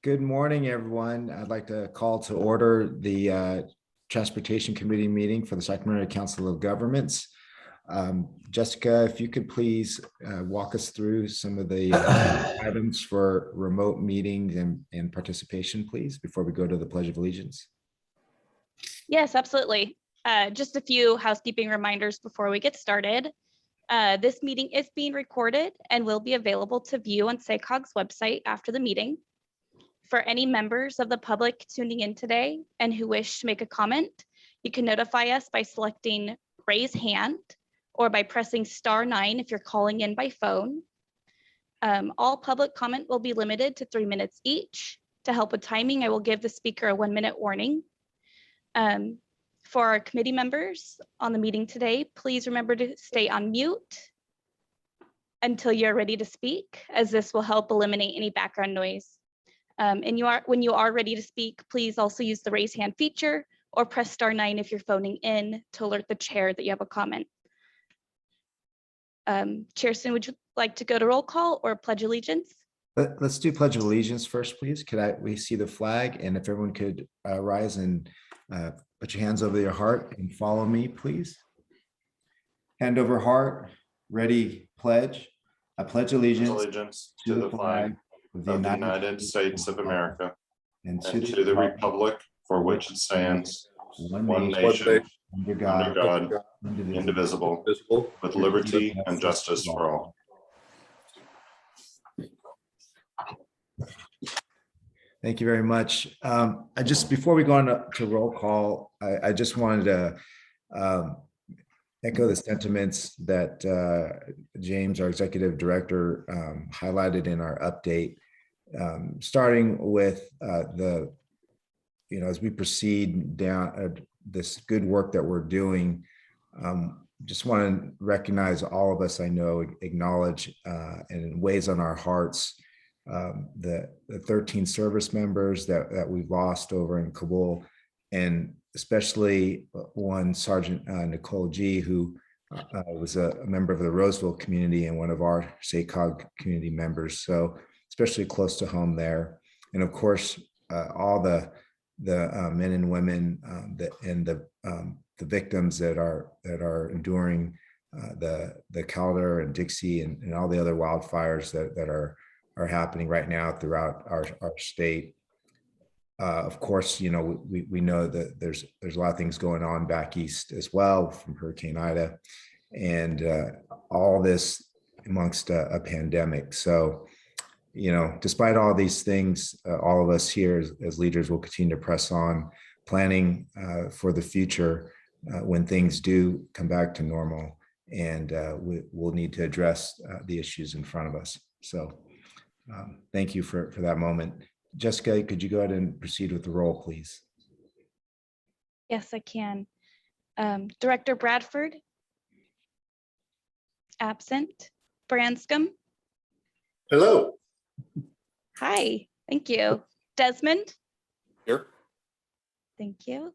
Good morning, everyone. I'd like to call to order the Transportation Committee meeting for the Sacramento Council of Governments. Jessica, if you could please walk us through some of the items for remote meetings and participation, please, before we go to the Pledge of Allegiance. Yes, absolutely. Just a few housekeeping reminders before we get started. This meeting is being recorded and will be available to view on SACOG's website after the meeting. For any members of the public tuning in today and who wish to make a comment, you can notify us by selecting raise hand or by pressing *9 if you're calling in by phone. All public comment will be limited to 3 minutes each. To help with timing, I will give the speaker a 1-minute warning. For our committee members on the meeting today, please remember to stay on mute until you're ready to speak, as this will help eliminate any background noise. When you are ready to speak, please also use the raise hand feature or press *9 if you're phoning in to alert the chair that you have a comment. Chairson, would you like to go to roll call or pledge allegiance? Let's do Pledge of Allegiance first, please. We see the flag, and if everyone could rise and put your hands over your heart and follow me, please. Hand over heart, ready, pledge. I pledge allegiance to the flag of the United States of America and to the republic for which it stands, one nation, under God, indivisible, with liberty and justice for all. Thank you very much. Before we go on to roll call, I just wanted to echo the sentiments that James, our executive director, highlighted in our update. Starting with as we proceed down this good work that we're doing, just want to recognize all of us, I know, acknowledge and weighs on our hearts the 13 service members that we've lost over in Kabul, and especially one Sergeant Nicole G, who was a member of the Roseville community and one of our SACOG community members. So especially close to home there. And of course, all the men and women and the victims that are enduring the Calder and Dixie and all the other wildfires that are happening right now throughout our state. Of course, we know that there's a lot of things going on back east as well from Hurricane Ida, and all this amongst a pandemic. So, despite all these things, all of us here as leaders will continue to press on, planning for the future when things do come back to normal, and we'll need to address the issues in front of us. So thank you for that moment. Jessica, could you go ahead and proceed with the roll, please? Yes, I can. Director Bradford? Absent. Branscombe? Hello. Hi, thank you. Desmond? Here. Thank you.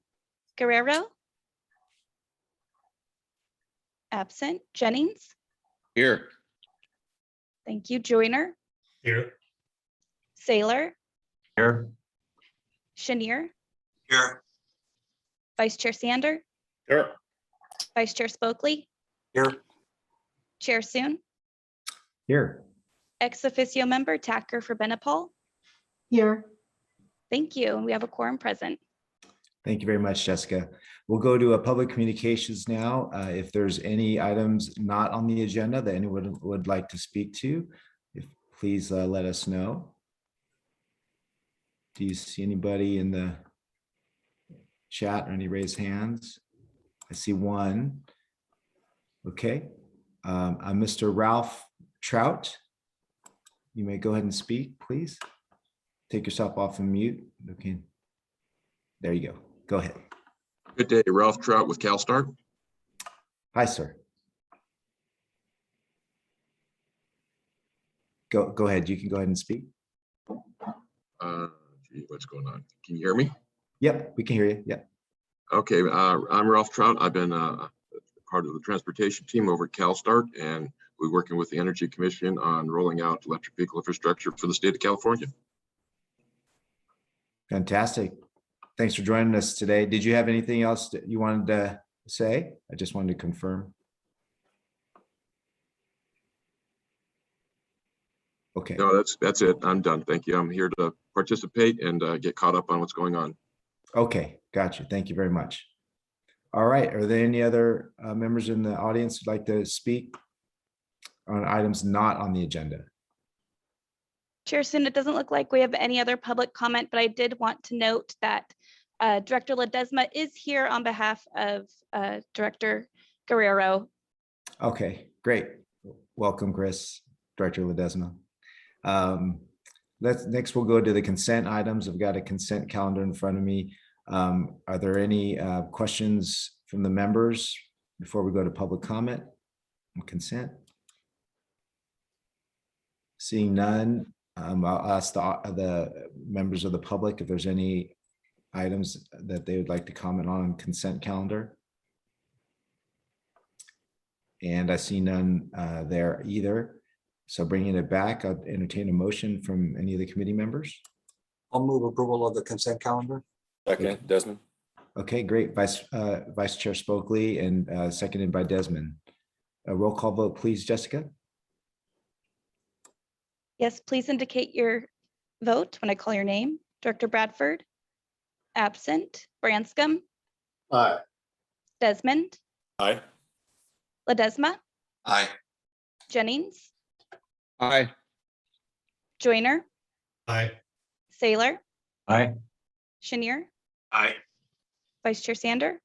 Guerrero? Absent. Jennings? Here. Thank you. Joyner? Here. Saylor? Here. Chenier? Here. Vice Chair Sander? Here. Vice Chair Spokley? Here. Chair Soon? Here. Ex officio member Tacker for Benepal? Here. Thank you. We have a quorum present. Thank you very much, Jessica. We'll go to public communications now. If there's any items not on the agenda that anyone would like to speak to, please let us know. Do you see anybody in the chat or any raised hands? I see one. Okay. I'm Mr. Ralph Trout. You may go ahead and speak, please. Take yourself off of mute. Okay. There you go. Go ahead. Good day, Ralph Trout with CalSTAR. Hi, sir. Go ahead. You can go ahead and speak. What's going on? Can you hear me? Yep, we can hear you. Yep. Okay, I'm Ralph Trout. I've been part of the transportation team over at CalSTAR, and we're working with the Energy Commission on rolling out electric vehicle infrastructure for the state of California. Fantastic. Thanks for joining us today. Did you have anything else that you wanted to say? I just wanted to confirm. Okay. No, that's it. I'm done. Thank you. I'm here to participate and get caught up on what's going on. Okay, got you. Thank you very much. All right. Are there any other members in the audience who'd like to speak on items not on the agenda? Chairson, it doesn't look like we have any other public comment, but I did want to note that Director Ledesma is here on behalf of Director Guerrero. Okay, great. Welcome, Chris, Director Ledesma. Next we'll go to the consent items. I've got a consent calendar in front of me. Are there any questions from the members before we go to public comment on consent? Seeing none, I'll ask the members of the public if there's any items that they would like to comment on consent calendar. And I see none there either. So bringing it back, I'll entertain a motion from any of the committee members. I'll move approval of the consent calendar. Second, Desmond. Okay, great. Vice Chair Spokley and seconded by Desmond. A roll call vote, please, Jessica. Yes, please indicate your vote when I call your name. Director Bradford, absent. Branscombe, Aye. Desmond, Aye. Ledesma, Aye. Jennings, Aye. Joyner, Aye. Saylor, Aye. Chenier, Aye. Vice Chair Sander,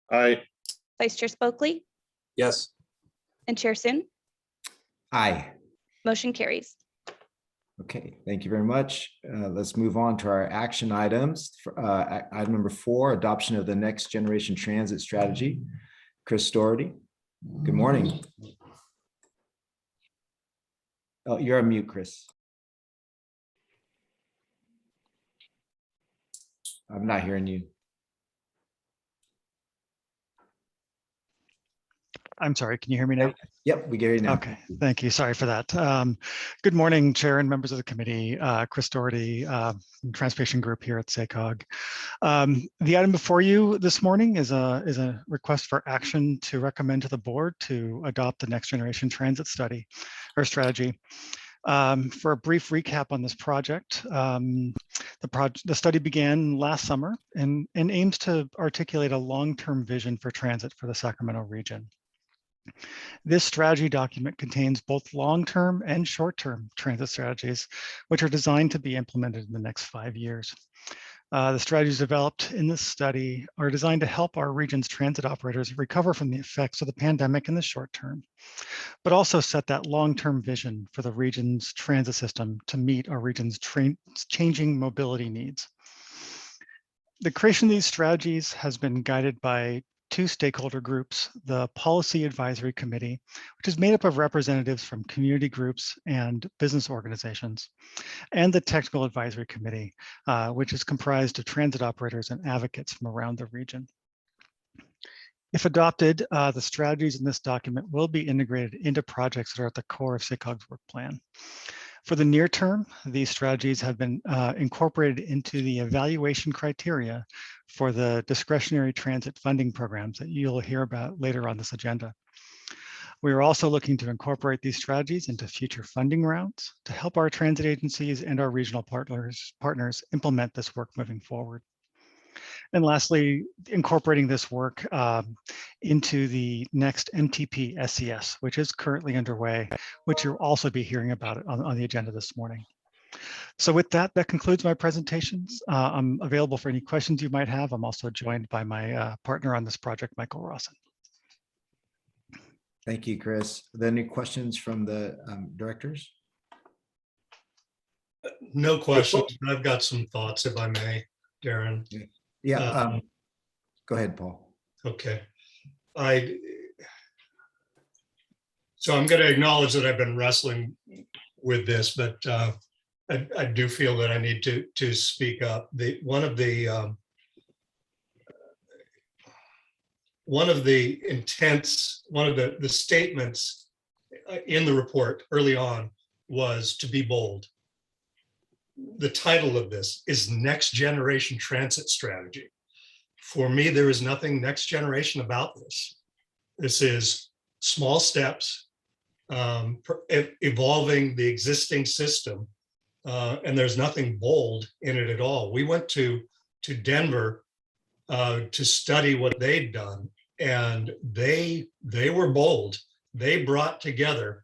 Aye. Vice Chair Spokley, Yes. and Chair Soon. Aye. Motion carries. Okay, thank you very much. Let's move on to our action items. Item number 4, adoption of the next generation transit strategy. Chris Doherty, good morning. Oh, you're on mute, Chris. I'm not hearing you. I'm sorry, can you hear me now? Yep, we get you now. Okay, thank you. Sorry for that. Good morning, Chair and members of the committee. Chris Doherty, Transportation Group here at SACOG. The item before you this morning is a request for action to recommend to the board to adopt the next generation transit study or strategy. For a brief recap on this project, the study began last summer and aims to articulate a long-term vision for transit for the Sacramento region. This strategy document contains both long-term and short-term transit strategies, which are designed to be implemented in the next 5 years. The strategies developed in this study are designed to help our region's transit operators recover from the effects of the pandemic in the short term, but also set that long-term vision for the region's transit system to meet our region's changing mobility needs. The creation of these strategies has been guided by 2 stakeholder groups, the Policy Advisory Committee, which is made up of representatives from community groups and business organizations, and the Technical Advisory Committee, which is comprised of transit operators and advocates from around the region. If adopted, the strategies in this document will be integrated into projects that are at the core of SACOG's work plan. For the near term, these strategies have been incorporated into the evaluation criteria for the discretionary transit funding programs that you'll hear about later on this agenda. We are also looking to incorporate these strategies into future funding rounds to help our transit agencies and our regional partners implement this work moving forward. And lastly, incorporating this work into the next MTP SCS, which is currently underway, which you'll also be hearing about on the agenda this morning. So with that, that concludes my presentations. I'm available for any questions you might have. I'm also joined by my partner on this project, Michael Rawson. Thank you, Chris. Are there any questions from the directors? No questions, but I've got some thoughts, if I may, Darren. Yeah, go ahead, Paul. Okay. So I'm going to acknowledge that I've been wrestling with this, but I do feel that I need to speak up. One of the statements in the report early on was to be bold. the title of this is Next Generation Transit Strategy. For me, there is nothing next generation about this. This is small steps, evolving the existing system, and there's nothing bold in it at all. We went to Denver to study what they'd done, and they were bold. They brought together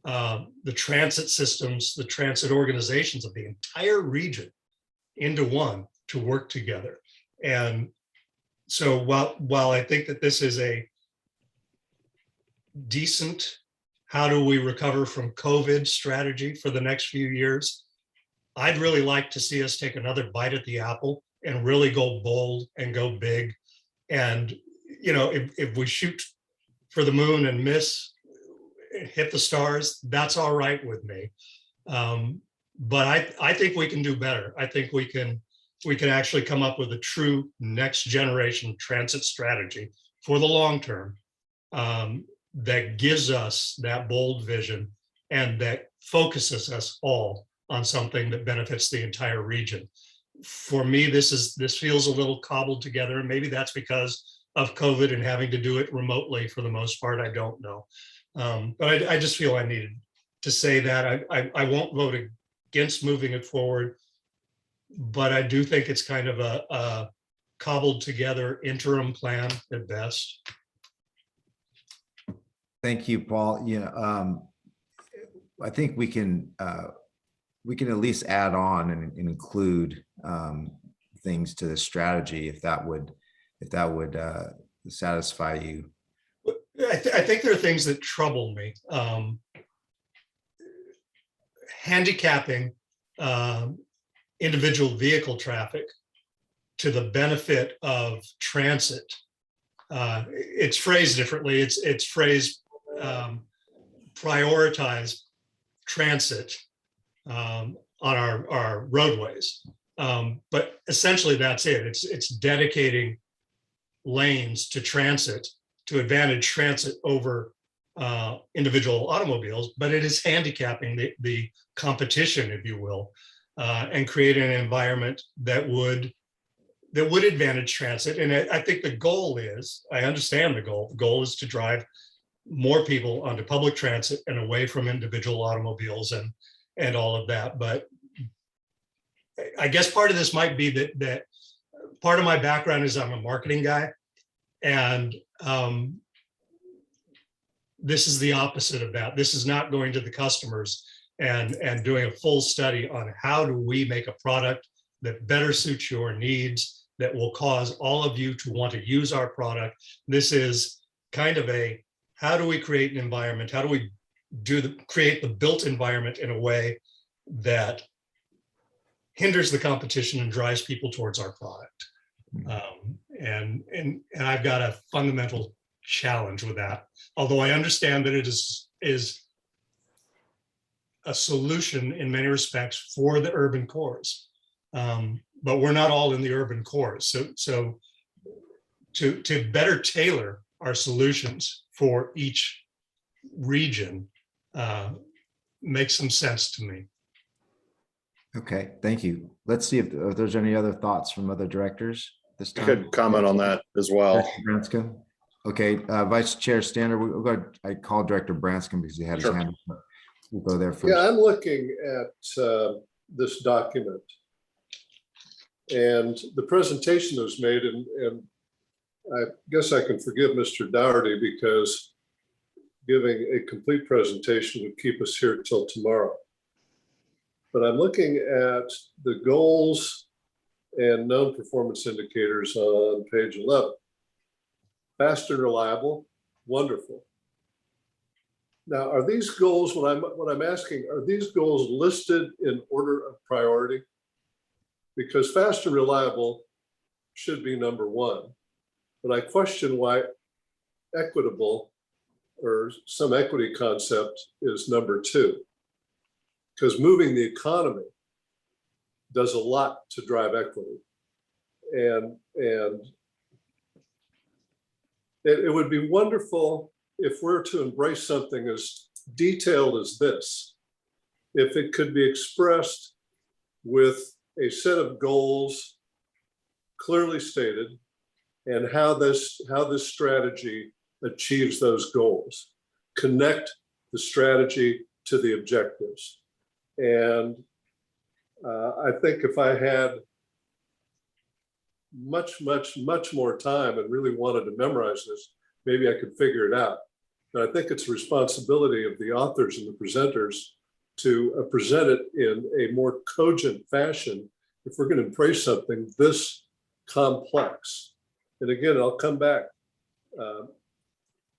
the transit systems, the transit organizations of the entire region into one to work together. And so while I think that this is a decent, how do we recover from COVID strategy for the next few years, I'd really like to see us take another bite at the apple and really go bold and go big. And, you know, if we shoot for the moon and miss, hit the stars, that's all right with me. But I think we can do better. I think we can actually come up with a true next generation transit strategy for the long term that gives us that bold vision and that focuses us all on something that benefits the entire region. For me, this feels a little cobbled together, and maybe that's because of COVID and having to do it remotely for the most part. I don't know. But I just feel I needed to say that. I won't vote against moving it forward, but I do think it's kind of a cobbled together interim plan at best. Thank you, Paul. I think we can at least add on and include things to the strategy if that would satisfy you. I think there are things that trouble me. Handicapping individual vehicle traffic to the benefit of transit. It's phrased differently. It's phrased prioritize transit on our roadways. But essentially that's it. It's dedicating lanes to transit to advantage transit over individual automobiles, but it is handicapping the competition, if you will, and creating an environment that would advantage transit. And I think the goal is, I understand the goal. The goal is to drive more people onto public transit and away from individual automobiles and all of that. But I guess part of this might be that part of my background is I'm a marketing guy, and this is the opposite of that. This is not going to the customers and doing a full study on how do we make a product that better suits your needs, that will cause all of you to want to use our product. This is kind of how do we create an environment? How do we create the built environment in a way that hinders the competition and drives people towards our product? And I've got a fundamental challenge with that. Although I understand that it is a solution in many respects for the urban cores. But we're not all in the urban cores. So to better tailor our solutions for each region makes some sense to me. Okay, thank you. Let's see if there's any other thoughts from other directors this time. I could comment on that as well. Branscombe. Okay, Vice Chair Stander, we'll go. I called Director Branscombe because he had his hand up. We'll go there first. Yeah, I'm looking at this document, and the presentation was made, and I guess I can forgive Mr. Dougherty because giving a complete presentation would keep us here till tomorrow. But I'm looking at the goals and known performance indicators on page 11. Fast and reliable, wonderful. Now, are these goals, what I'm asking, are these goals listed in order of priority? Because fast and reliable should be number one, but I question why equitable or some equity concept is number two. Because moving the economy does a lot to drive equity. And it would be wonderful if we're to embrace something as detailed as this, if it could be expressed with a set of goals clearly stated and how this strategy achieves those goals. Connect the strategy to the objectives. And I think if I had much more time and really wanted to memorize this, maybe I could figure it out. But I think it's a responsibility of the authors and the presenters to present it in a more cogent fashion if we're going to embrace something this complex. And again, I'll come back.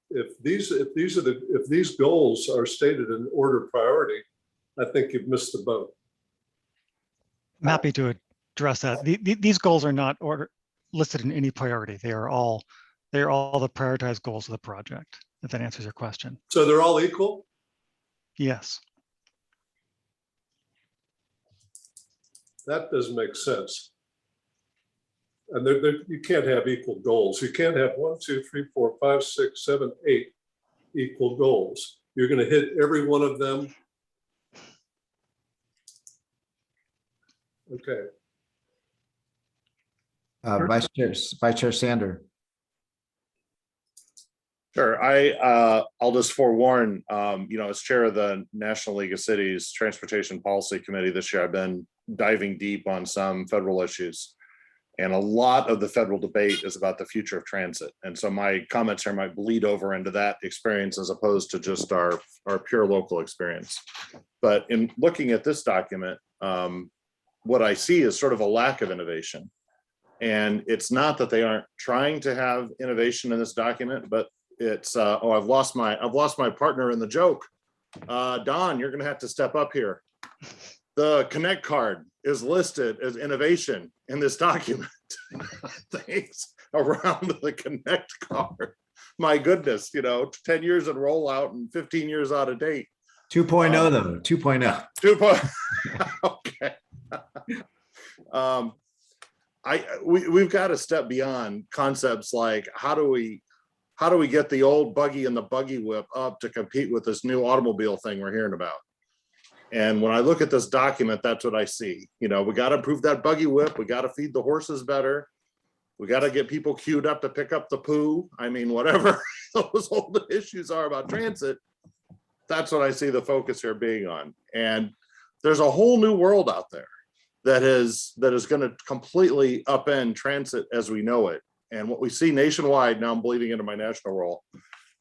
If these goals are stated in order of priority, I think you've missed the boat. I'm happy to address that. These goals are not listed in any priority. They are all the prioritized goals of the project, if that answers your question. So they're all equal? Yes. That doesn't make sense. And you can't have equal goals. You can't have 1, 2, 3, 4, 5, 6, 7, 8 equal goals. You're going to hit every one of them. Okay. Vice Chair Sander. Sure. I'll just forewarn, as chair of the National League of Cities Transportation Policy Committee this year, I've been diving deep on some federal issues. And a lot of the federal debate is about the future of transit. And so my comments here might bleed over into that experience as opposed to just our pure local experience. But in looking at this document, what I see is sort of a lack of innovation. And it's not that they aren't trying to have innovation in this document, but it's, I've lost my partner in the joke. Don, you're gonna have to step up here. The Connect card is listed as innovation in this document. Things around the Connect card. My goodness, 10 years in rollout and 15 years out of date. 2.0 though, 2.0. 2.0. Okay. We've got to step beyond concepts like how do we get the old buggy and the buggy whip up to compete with this new automobile thing we're hearing about. And when I look at this document, that's what I see. We got to improve that buggy whip. We got to feed the horses better. We got to get people queued up to pick up the poo. I mean, whatever those old issues are about transit, that's what I see the focus here being on. And there's a whole new world out there that is going to completely upend transit as we know it. And what we see nationwide, now I'm bleeding into my national role,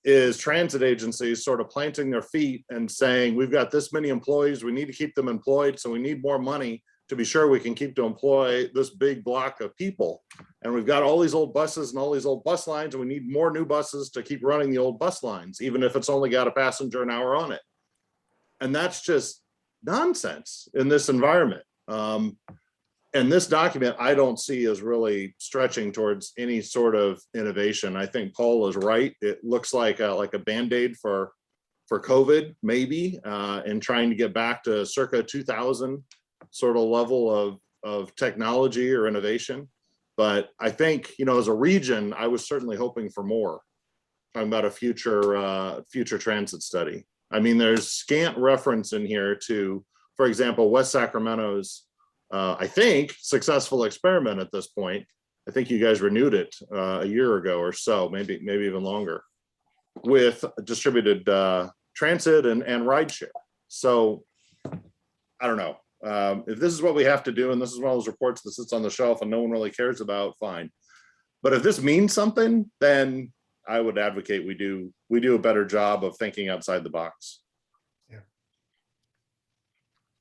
is transit agencies sort of planting their feet and saying, we've got this many employees, we need to keep them employed, so we need more money to be sure we can keep to employ this big block of people. And we've got all these old buses and all these old bus lines, and we need more new buses to keep running the old bus lines, even if it's only got a passenger an hour on it. And that's just nonsense in this environment. And this document, I don't see as really stretching towards any sort of innovation. I think Paul is right. It looks like a Band-Aid for COVID, maybe, and trying to get back to circa 2000 sort of level of technology or innovation. But I think, as a region, I was certainly hoping for more, talking about a future transit study. I mean, there's scant reference in here to, for example, West Sacramento's I think successful experiment at this point. I think you guys renewed it a year ago or so, maybe even longer, with distributed transit and rideshare. So I don't know. If this is what we have to do, and this is one of those reports that sits on the shelf and no one really cares about, fine. But if this means something, then I would advocate we do a better job of thinking outside the box.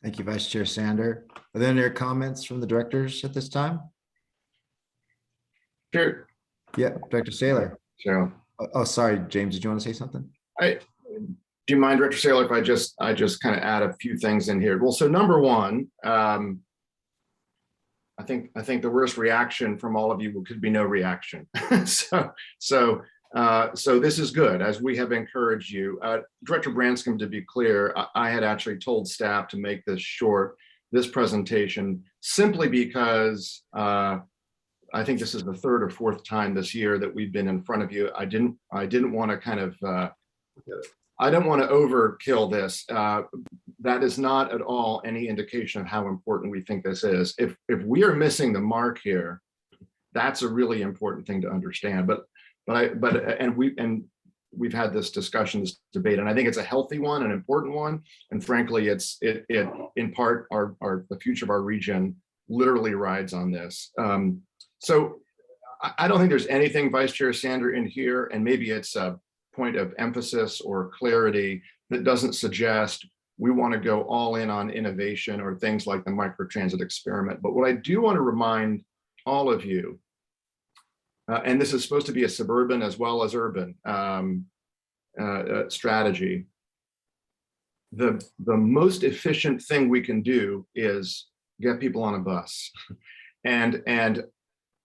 Thank you, Vice Chair Sander. Are there any comments from the directors at this time? Sure. Yeah, Director Saylor. So, oh, sorry, James, did you want to say something? do you mind, Director Saylor, if I just kind of add a few things in here? Well, so number one, I think the worst reaction from all of you could be no reaction. So this is good, as we have encouraged you. Director Branscombe, to be clear, I had actually told staff to make this short, this presentation, simply because I think this is the third or fourth time this year that we've been in front of you. I didn't want to kind of, I don't want to overkill this, that is not at all any indication of how important we think this is. If we are missing the mark here, that's a really important thing to understand. We've had this discussion, this debate, and I think it's a healthy one, an important one. And frankly, it in part the future of our region literally rides on this. So I don't think there's anything, Vice Chair Sander, in here, and maybe it's a point of emphasis or clarity that doesn't suggest we want to go all in on innovation or things like the microtransit experiment. But what I do want to remind all of you, and this is supposed to be a suburban as well as urban strategy, the most efficient thing we can do is get people on a bus. And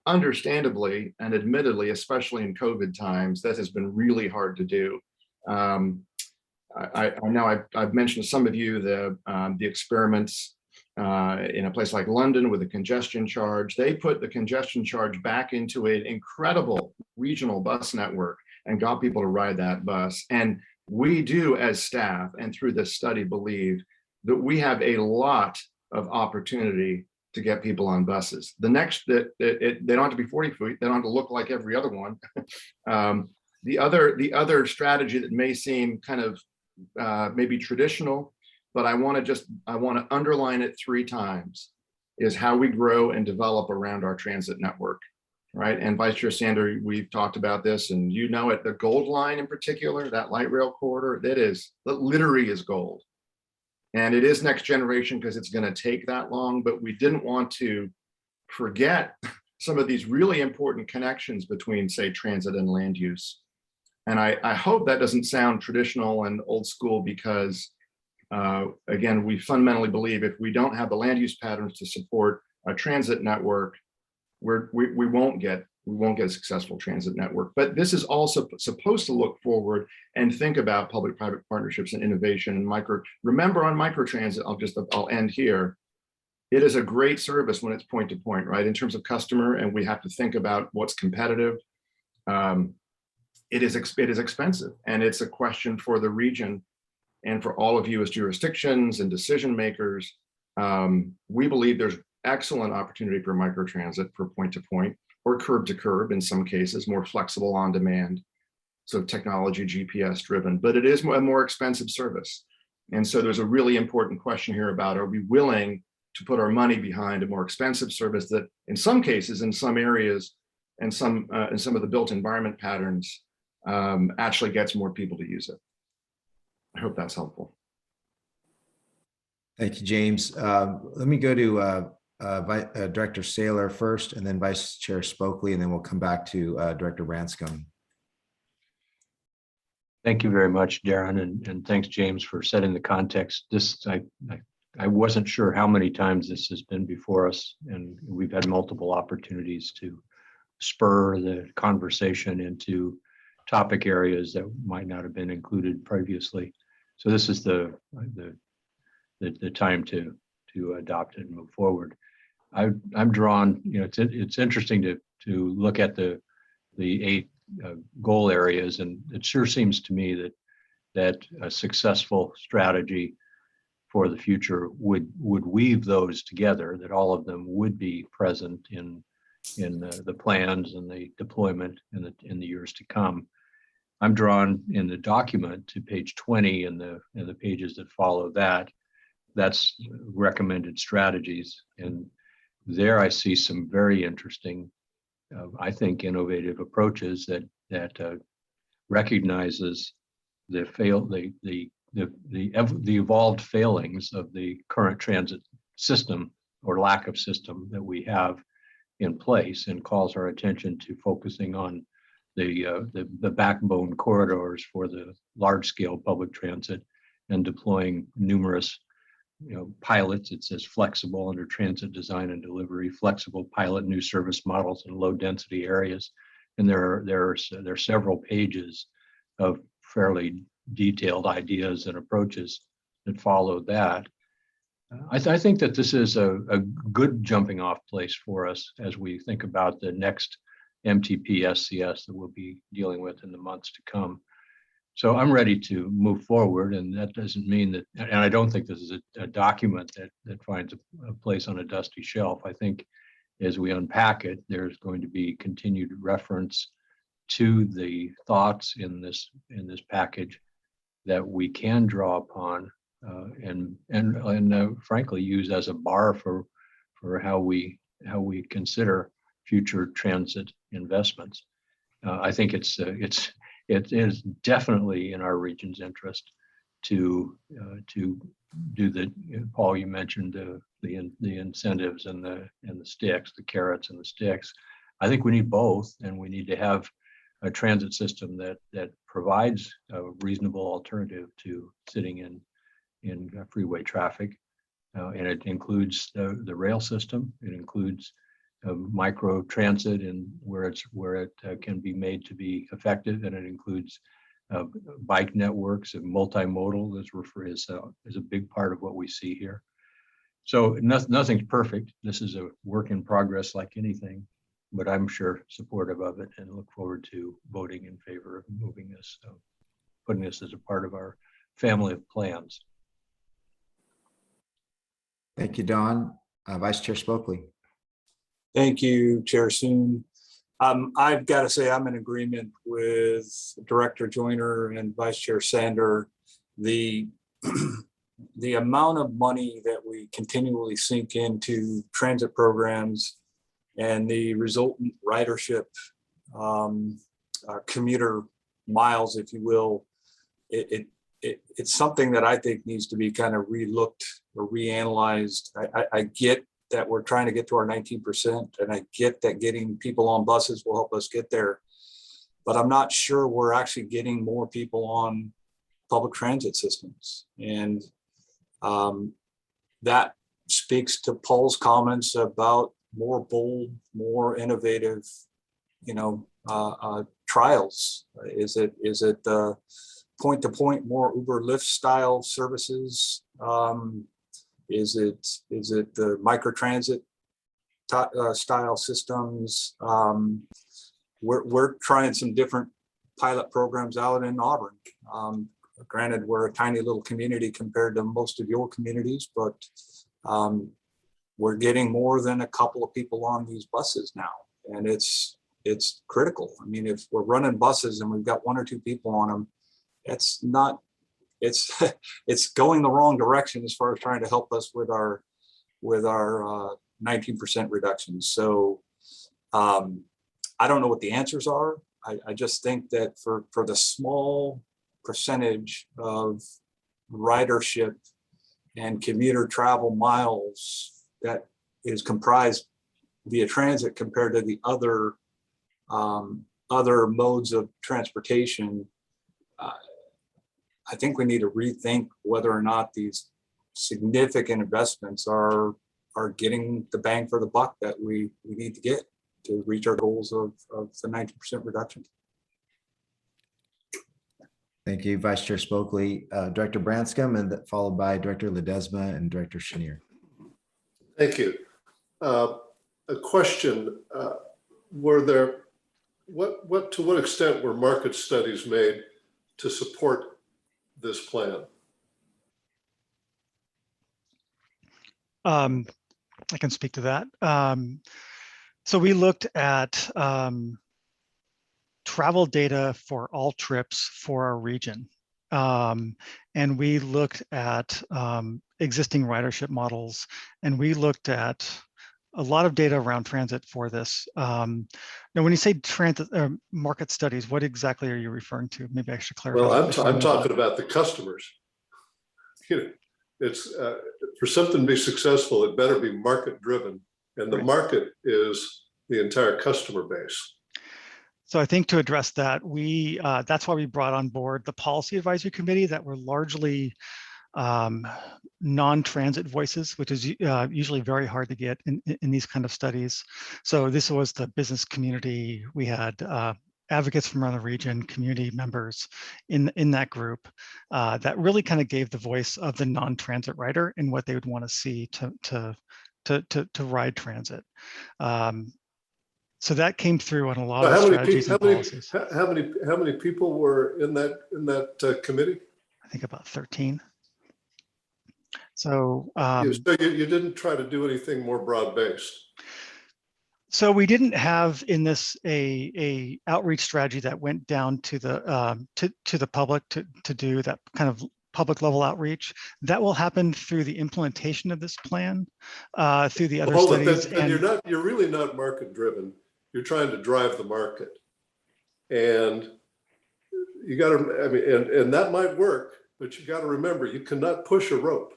understandably and admittedly, especially in COVID times, that has been really hard to do. I know I've mentioned to some of you the experiments in a place like London with a congestion charge. They put the congestion charge back into an incredible regional bus network and got people to ride that bus. And we do, as staff and through this study, believe that we have a lot of opportunity to get people on buses. The next, they don't have to be 40 feet. They don't have to look like every other one. The other strategy that may seem kind of maybe traditional, but I want to underline it 3 times, is how we grow and develop around our transit network, right? And Vice Chair Sander, we've talked about this, and you know it, the Gold Line in particular, that light rail corridor, that literally is gold. And it is next generation because it's going to take that long, but we didn't want to forget some of these really important connections between, say, transit and land use. And I hope that doesn't sound traditional and old school because, again, we fundamentally believe if we don't have the land use patterns to support a transit network, we won't get a successful transit network. But this is also supposed to look forward and think about public-private partnerships and innovation and remember on microtransit, I'll end here. It is a great service when it's point to point, right? In terms of customer, and we have to think about what's competitive. It is expensive, and it's a question for the region and for all of you as jurisdictions and decision makers. We believe there's excellent opportunity for microtransit for point to point or curb to curb in some cases, more flexible on demand, so technology GPS driven, but it is a more expensive service. And so there's a really important question here about, are we willing to put our money behind a more expensive service that in some cases, in some areas, and some of the built environment patterns actually gets more people to use it. I hope that's helpful. Thank you, James. Let me go to Director Saylor first, and then Vice Chair Spokley, and then we'll come back to Director Branscombe. Thank you very much, Darren, and thanks, James, for setting the context. I wasn't sure how many times this has been before us, and we've had multiple opportunities to spur the conversation into topic areas that might not have been included previously. So this is the time to adopt it and move forward. I'm drawn, it's interesting to look at the 8 goal areas, and it sure seems to me that a successful strategy for the future would weave those together, that all of them would be present in the plans and the deployment in the years to come. I'm drawn in the document to page 20 and the pages that follow that. That's recommended strategies, and there I see some very interesting, I think, innovative approaches that recognizes the evolved failings of the current transit system or lack of system that we have in place, and calls our attention to focusing on the backbone corridors for the large-scale public transit and deploying numerous pilots. It says flexible under transit design and delivery, flexible pilot new service models in low density areas. And there are several pages of fairly detailed ideas and approaches that follow that. I think that this is a good jumping off place for us as we think about the next MTP SCS that we'll be dealing with in the months to come. So I'm ready to move forward, and that doesn't mean that, and I don't think this is a document that finds a place on a dusty shelf. I think as we unpack it, there's going to be continued reference to the thoughts in this package that we can draw upon and frankly use as a bar for how we consider future transit investments. I think it is definitely in our region's interest to do the, Paul, you mentioned the incentives and the sticks, the carrots and the sticks. I think we need both, and we need to have a transit system that provides a reasonable alternative to sitting in freeway traffic, and it includes the rail system. It includes micro transit and where it can be made to be effective, and it includes bike networks and multimodal is a big part of what we see here. So nothing's perfect. This is a work in progress like anything, but I'm sure supportive of it and look forward to voting in favor of moving this, putting this as a part of our family of plans. Thank you, Don. Vice Chair Spokely. Thank you, Chair Soon. I've got to say I'm in agreement with Director Joyner and Vice Chair Sander. The amount of money that we continually sink into transit programs and the resultant ridership, commuter miles, if you will, it's something that I think needs to be kind of relooked or reanalyzed. I get that we're trying to get to our 19%, and I get that getting people on buses will help us get there, but I'm not sure we're actually getting more people on public transit systems. And that speaks to Paul's comments about more bold, more innovative, trials. Is it the point-to-point, more Uber Lyft style services? Is it the microtransit style systems? We're trying some different pilot programs out in Auburn. Granted, we're a tiny little community compared to most of your communities, but we're getting more than a couple of people on these buses now, and it's critical. I mean, if we're running buses and we've got 1 or 2 people on them, it's going the wrong direction as far as trying to help us with our 19% reductions. So I don't know what the answers are. I just think that for the small percentage of ridership and commuter travel miles that is comprised via transit compared to the other modes of transportation, I think we need to rethink whether or not these significant investments are getting the bang for the buck that we need to get to reach our goals of the 90% reduction. Thank you, Vice Chair Spokely. Director Branscombe, and followed by Director Ledesma and Director Chenier. Thank you. A question: to what extent were market studies made to support this plan? I can speak to that. So we looked at travel data for all trips for our region. And we looked at existing ridership models, and we looked at a lot of data around transit for this. Now, when you say transit market studies, what exactly are you referring to? Maybe I should clarify. Well, I'm talking about the customers. It's for something to be successful, it better be market driven, and the market is the entire customer base. So I think to address that, that's why we brought on board the Policy Advisory Committee that were largely non-transit voices, which is usually very hard to get in these kind of studies. So this was the business community. We had advocates from around the region, community members in that group that really kind of gave the voice of the non-transit rider and what they would want to see to ride transit. So that came through on a lot How of many strategies people? and policies. How many people were in that committee? I think about 13. So, So you didn't try to do anything more broad-based. so we didn't have in this a outreach strategy that went down to the public to do that kind of public level outreach. That will happen through the implementation of this plan, through the other studies. And you're really not market driven. You're trying to drive the market, and you got to. I mean, and that might work, but you got to remember you cannot push a rope.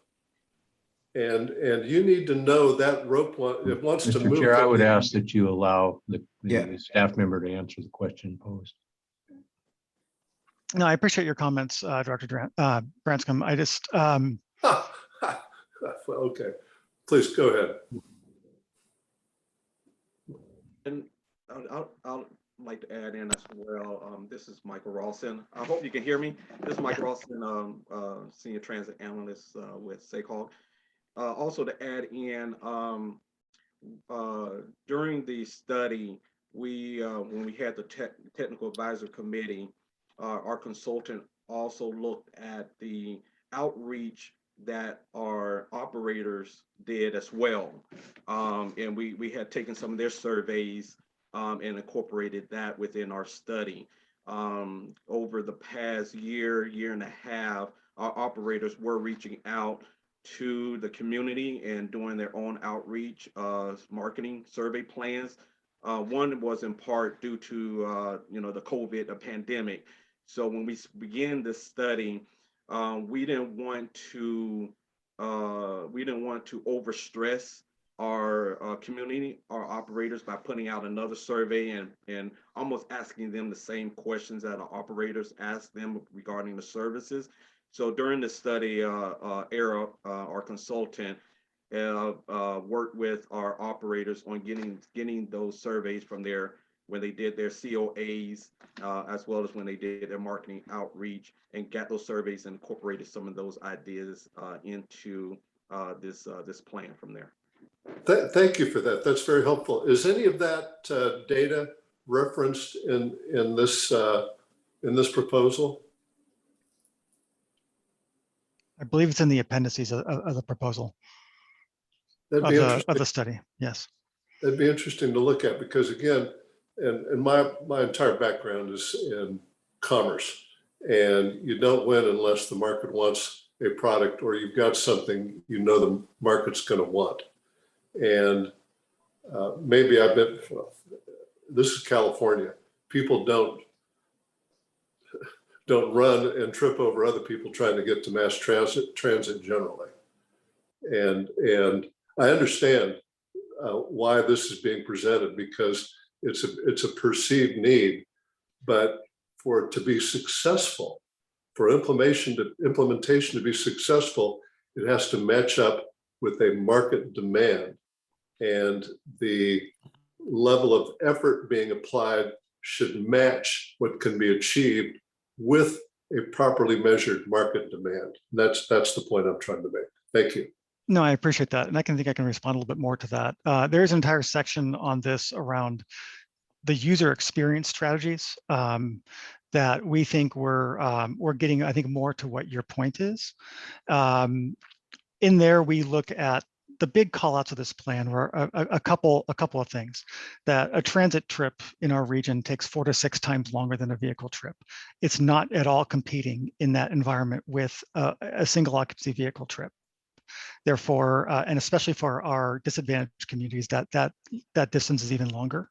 And you need to know that rope wants to Mr. move. Chair, I would ask that you allow the Yeah. staff member to answer the question posed. No, I appreciate your comments, Director Branscombe. I just, Okay, please go ahead. And I'll like to add in as well. This is Michael Rawson. I hope you can hear me. This is Michael Rawson, Senior Transit Analyst with SACOG. Also to add in, during the study, when we had the Technical Advisor Committee, our consultant also looked at the outreach that our operators did as well. And we had taken some of their surveys and incorporated that within our study. Over the past year and a half, our operators were reaching out to the community and doing their own outreach, marketing survey plans. One was in part due to the COVID pandemic. So when we began this study, we didn't want to overstress our community, our operators, by putting out another survey and almost asking them the same questions that our operators asked them regarding the services. So during the study, ERA, our consultant, worked with our operators on getting those surveys from when they did their COAs, as well as when they did their marketing outreach, and got those surveys and incorporated some of those ideas into this plan from there. Thank you for that. That's very helpful. Is any of that data referenced in this proposal? I believe it's in the appendices of the proposal of the study. Yes. That'd be interesting to look at, because again, and my entire background is in commerce, and you don't win unless the market wants a product, or you've got something you know the market's going to want. And maybe this is California. People don't run and trip over other people trying to get to mass transit generally. And I understand why this is being presented, because it's a perceived need, but for it to be successful, for implementation to be successful, it has to match up with a market demand, and the level of effort being applied should match what can be achieved with a properly measured market demand. That's the point I'm trying to make. Thank you. No, I appreciate that. And I think I can respond a little bit more to that. There's an entire section on this around the user experience strategies that we think we're getting, I think, more to what your point is. In there, we look at the big call outs of this plan were a couple of things. That a transit trip in our region takes 4 to 6 times longer than a vehicle trip. It's not at all competing in that environment with a single occupancy vehicle trip. Therefore, and especially for our disadvantaged communities, that distance is even longer.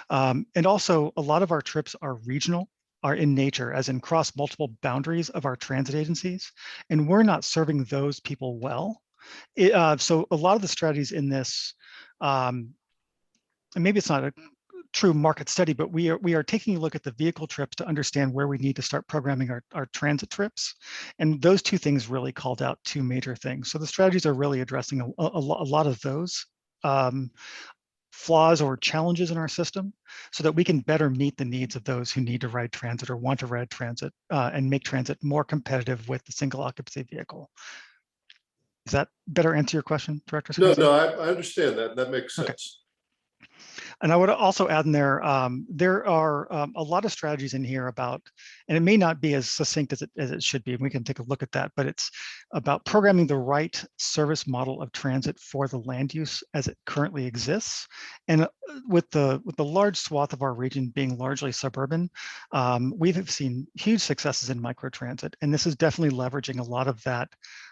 And also, a lot of our trips are regional, are in nature, as in cross multiple boundaries of our transit agencies, and we're not serving those people well. So a lot of the strategies in this, and maybe it's not a true market study, but we are taking a look at the vehicle trips to understand where we need to start programming our transit trips. And those two things really called out 2 major things. So the strategies are really addressing a lot of those flaws or challenges in our system, so that we can better meet the needs of those who need to ride transit or want to ride transit, and make transit more competitive with the single occupancy vehicle. Does that better answer your question, Director? No, I understand that. That makes sense. And I would also add in there, there are a lot of strategies in here about, and it may not be as succinct as it should be, and we can take a look at that, but it's about programming the right service model of transit for the land use as it currently exists. And with the large swath of our region being largely suburban, we've seen huge successes in microtransit, and this is definitely leveraging a lot of that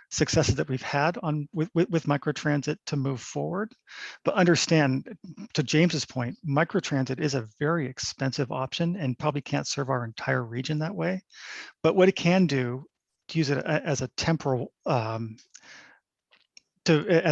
successes that we've had with microtransit to move forward. But understand, to James's point, microtransit is a very expensive option and probably can't serve our entire region that way. But what it can do, to use it as a temporal as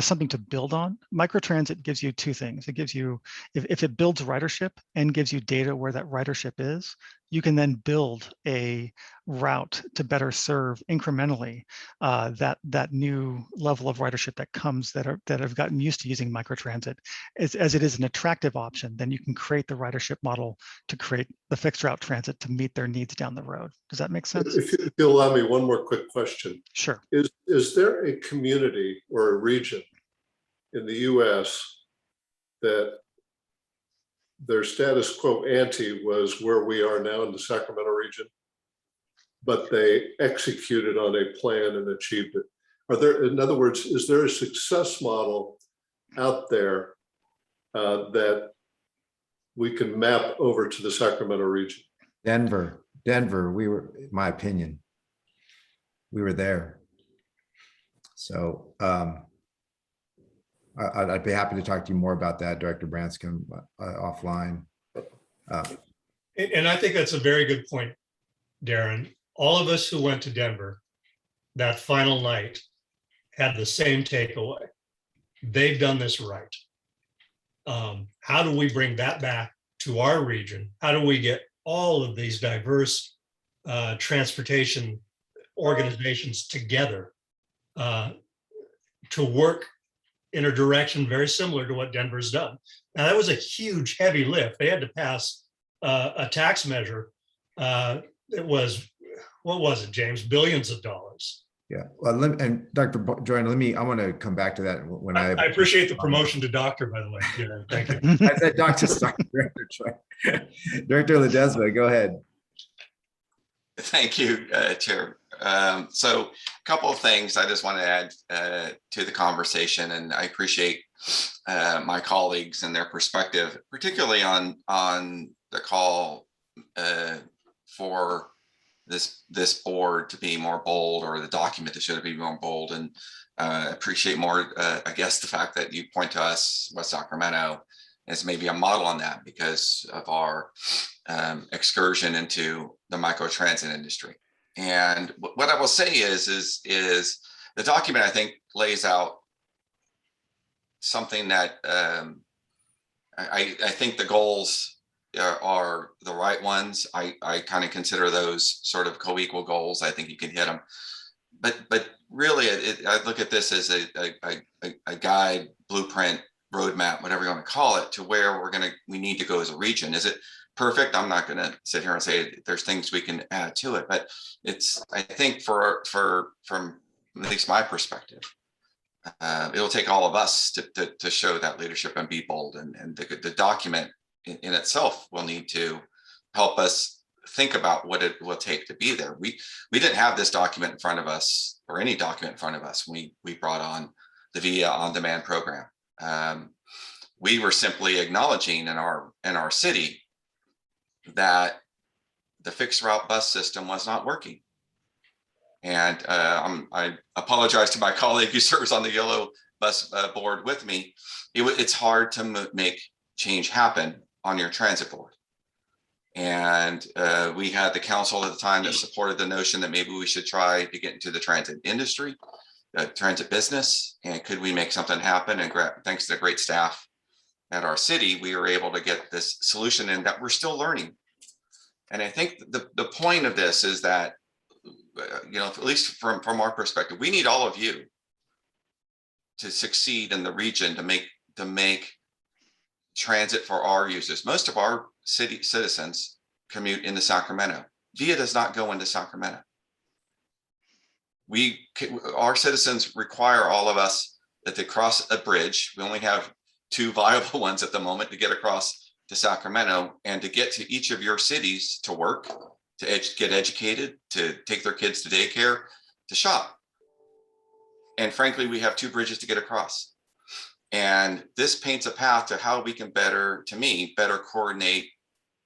something to build on, microtransit gives you two things. It gives you, if it builds ridership and gives you data where that ridership is, you can then build a route to better serve incrementally that new level of ridership that comes that have gotten used to using microtransit. As it is an attractive option, then you can create the ridership model to create the fixed route transit to meet their needs down the road. Does that make sense? If you'll allow me one more quick question. Sure. Is there a community or a region in the US that their status quo ante was where we are now in the Sacramento region, but they executed on a plan and achieved it? Are there, in other words, is there a success model out there that we can map over to the Sacramento region? Denver, we were, in my opinion, we were there. So I'd be happy to talk to you more about that, Director Branscombe, offline. And I think that's a very good point, Darren. All of us who went to Denver that final night had the same takeaway. They've done this right. How do we bring that back to our region? How do we get all of these diverse transportation organizations together to work in a direction very similar to what Denver's done? Now, that was a huge, heavy lift. They had to pass a tax measure. It was, what was it, James? Billions of dollars. Yeah, well, and Dr. Joyner, I want to come back to that when I appreciate the promotion to doctor, by the way. Yeah, thank you. I said Dr. Director Joyner. Director Ledesma, go ahead. Thank you, Chair. So a couple of things I just want to add to the conversation, and I appreciate my colleagues and their perspective, particularly on the call for this board to be more bold, or the document that should be more bold. And appreciate more, I guess, the fact that you point to us, West Sacramento, as maybe a model on that because of our excursion into the microtransit industry. And what I will say is the document, I think, lays out something that I think the goals are the right ones. I kind of consider those sort of co-equal goals. I think you can hit them, but really, I look at this as a guide, blueprint, roadmap, whatever you want to call it, to where we need to go as a region. Is it perfect? I'm not going to sit here and say there's things we can add to it, but I think from at least my perspective, it'll take all of us to show that leadership and be bold, and the document in itself will need to help us think about what it will take to be there. We didn't have this document in front of us, or any document in front of us, when we brought on the VIA on-demand program. We were simply acknowledging in our city that the fixed route bus system was not working. And I apologize to my colleague who serves on the yellow bus board with me. It's hard to make change happen on your transit board. And we had the council at the time that supported the notion that maybe we should try to get into the transit industry, transit business, and could we make something happen? And thanks to the great staff at our city, we were able to get this solution, and that we're still learning. And I think the point of this is that, at least from our perspective, we need all of you to succeed in the region to make transit for our users. Most of our city citizens commute into Sacramento. VIA does not go into Sacramento. Our citizens require all of us that they cross a bridge. We only have 2 viable ones at the moment to get across to Sacramento and to get to each of your cities to work, to get educated, to take their kids to daycare, to shop. And frankly, we have 2 bridges to get across. And this paints a path to how we can better coordinate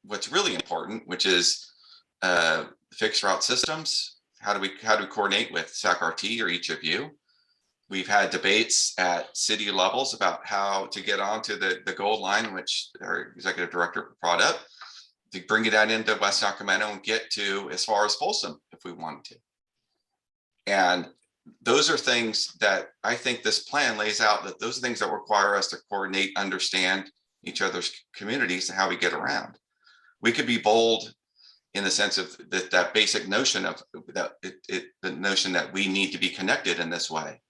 what's really important, which is fixed route systems. How do we coordinate with SAC-RT or each of you? We've had debates at city levels about how to get onto the gold line, which our executive director brought up, to bring it out into West Sacramento and get to as far as Folsom if we wanted to. And those are things that I think this plan lays out, that those are things that require us to coordinate, understand each other's communities and how we get around. We could be bold in the sense of that basic notion of that the notion that we need to be connected in this way.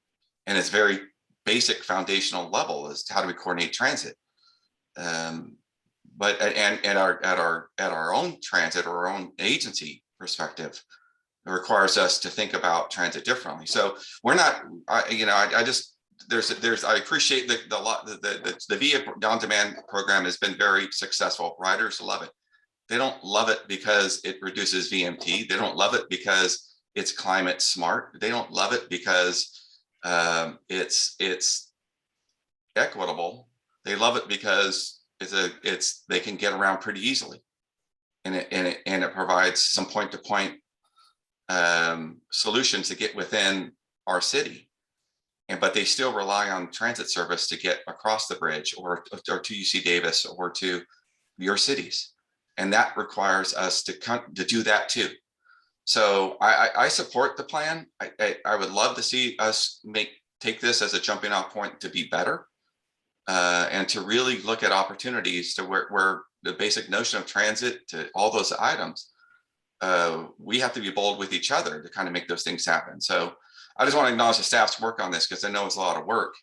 And it's very basic foundational level is how do we coordinate transit? But at our own transit or our own agency perspective, it requires us to think about transit differently. So we're not, I appreciate the VIA on-demand program has been very successful. Riders love it. They don't love it because it reduces VMT. They don't love it because it's climate smart. They don't love it because it's equitable. They love it because they can get around pretty easily, and it provides some point-to-point solutions to get within our city. But they still rely on transit service to get across the bridge or to UC Davis or to your cities. And that requires us to do that too. So I support the plan. I would love to see us take this as a jumping off point to be better and to really look at opportunities to where the basic notion of transit to all those items, we have to be bold with each other to kind of make those things happen. So I just want to acknowledge the staff's work on this because I know it's a lot of work.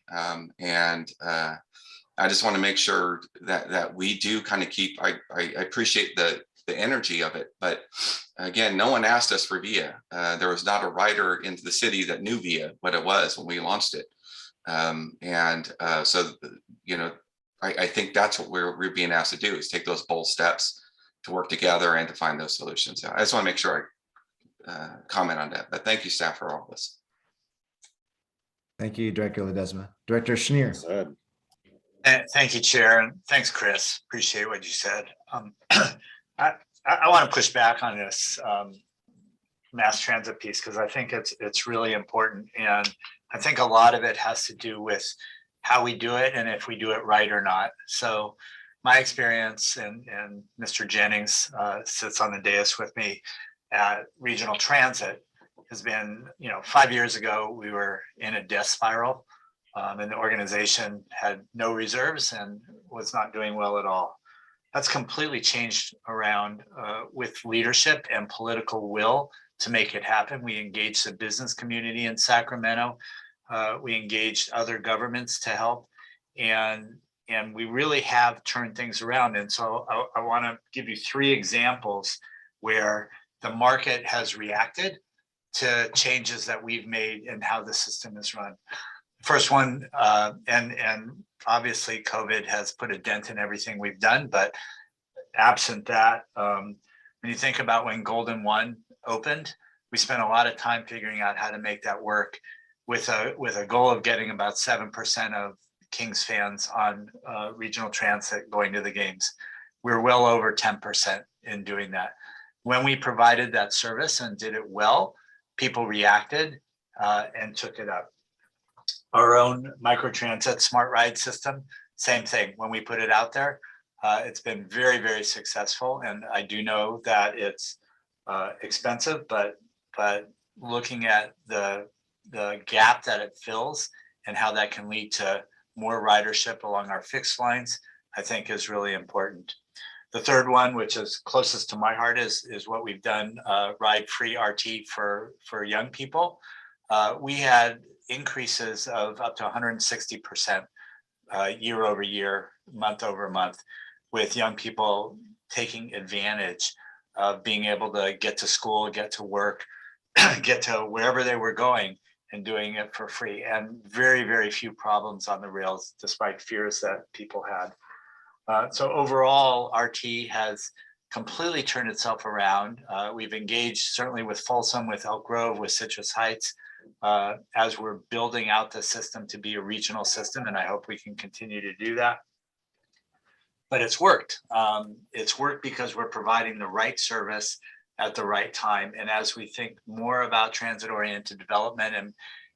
I just want to make sure that we do kind of keep, I appreciate the energy of it, but again, no one asked us for VIA. There was not a rider into the city that knew VIA, what it was when we launched it. So, you know, I think that's what we're being asked to do is take those bold steps to work together and to find those solutions. I just want to make sure I comment on that, but thank you, staff, for all of this. Thank you, Director Ledesma. Director Schneer. Thank you, Chair, and thanks, Chris. Appreciate what you said. I want to push back on this mass transit piece because I think it's really important, and I think a lot of it has to do with how we do it and if we do it right or not. So my experience, and Mr. Jennings sits on the dais with me at Regional Transit, has been, 5 years ago, we were in a death spiral. And the organization had no reserves and was not doing well at all. That's completely changed around with leadership and political will to make it happen. We engaged the business community in Sacramento. We engaged other governments to help, and we really have turned things around. And so I want to give you 3 examples where the market has reacted to changes that we've made in how the system is run. First one, and obviously COVID has put a dent in everything we've done, but absent that, when you think about when Golden 1 opened, we spent a lot of time figuring out how to make that work with a goal of getting about 7% of Kings fans on regional transit going to the games. We're well over 10% in doing that. When we provided that service and did it well, people reacted and took it up. Our own microtransit smart ride system, same thing. When we put it out there, it's been very, very successful. And I do know that it's expensive, but looking at the gap that it fills and how that can lead to more ridership along our fixed lines, I think is really important. The third one, which is closest to my heart, is what we've done, Ride Free RT for young people. We had increases of up to 160% year over year, month over month, with young people taking advantage of being able to get to school, get to work, get to wherever they were going and doing it for free. And very, very few problems on the rails, despite fears that people had. So overall, RT has completely turned itself around. We've engaged certainly with Folsom, with Elk Grove, with Citrus Heights, as we're building out the system to be a regional system, and I hope we can continue to do that. But it's worked. It's worked because we're providing the right service at the right time. And as we think more about transit-oriented development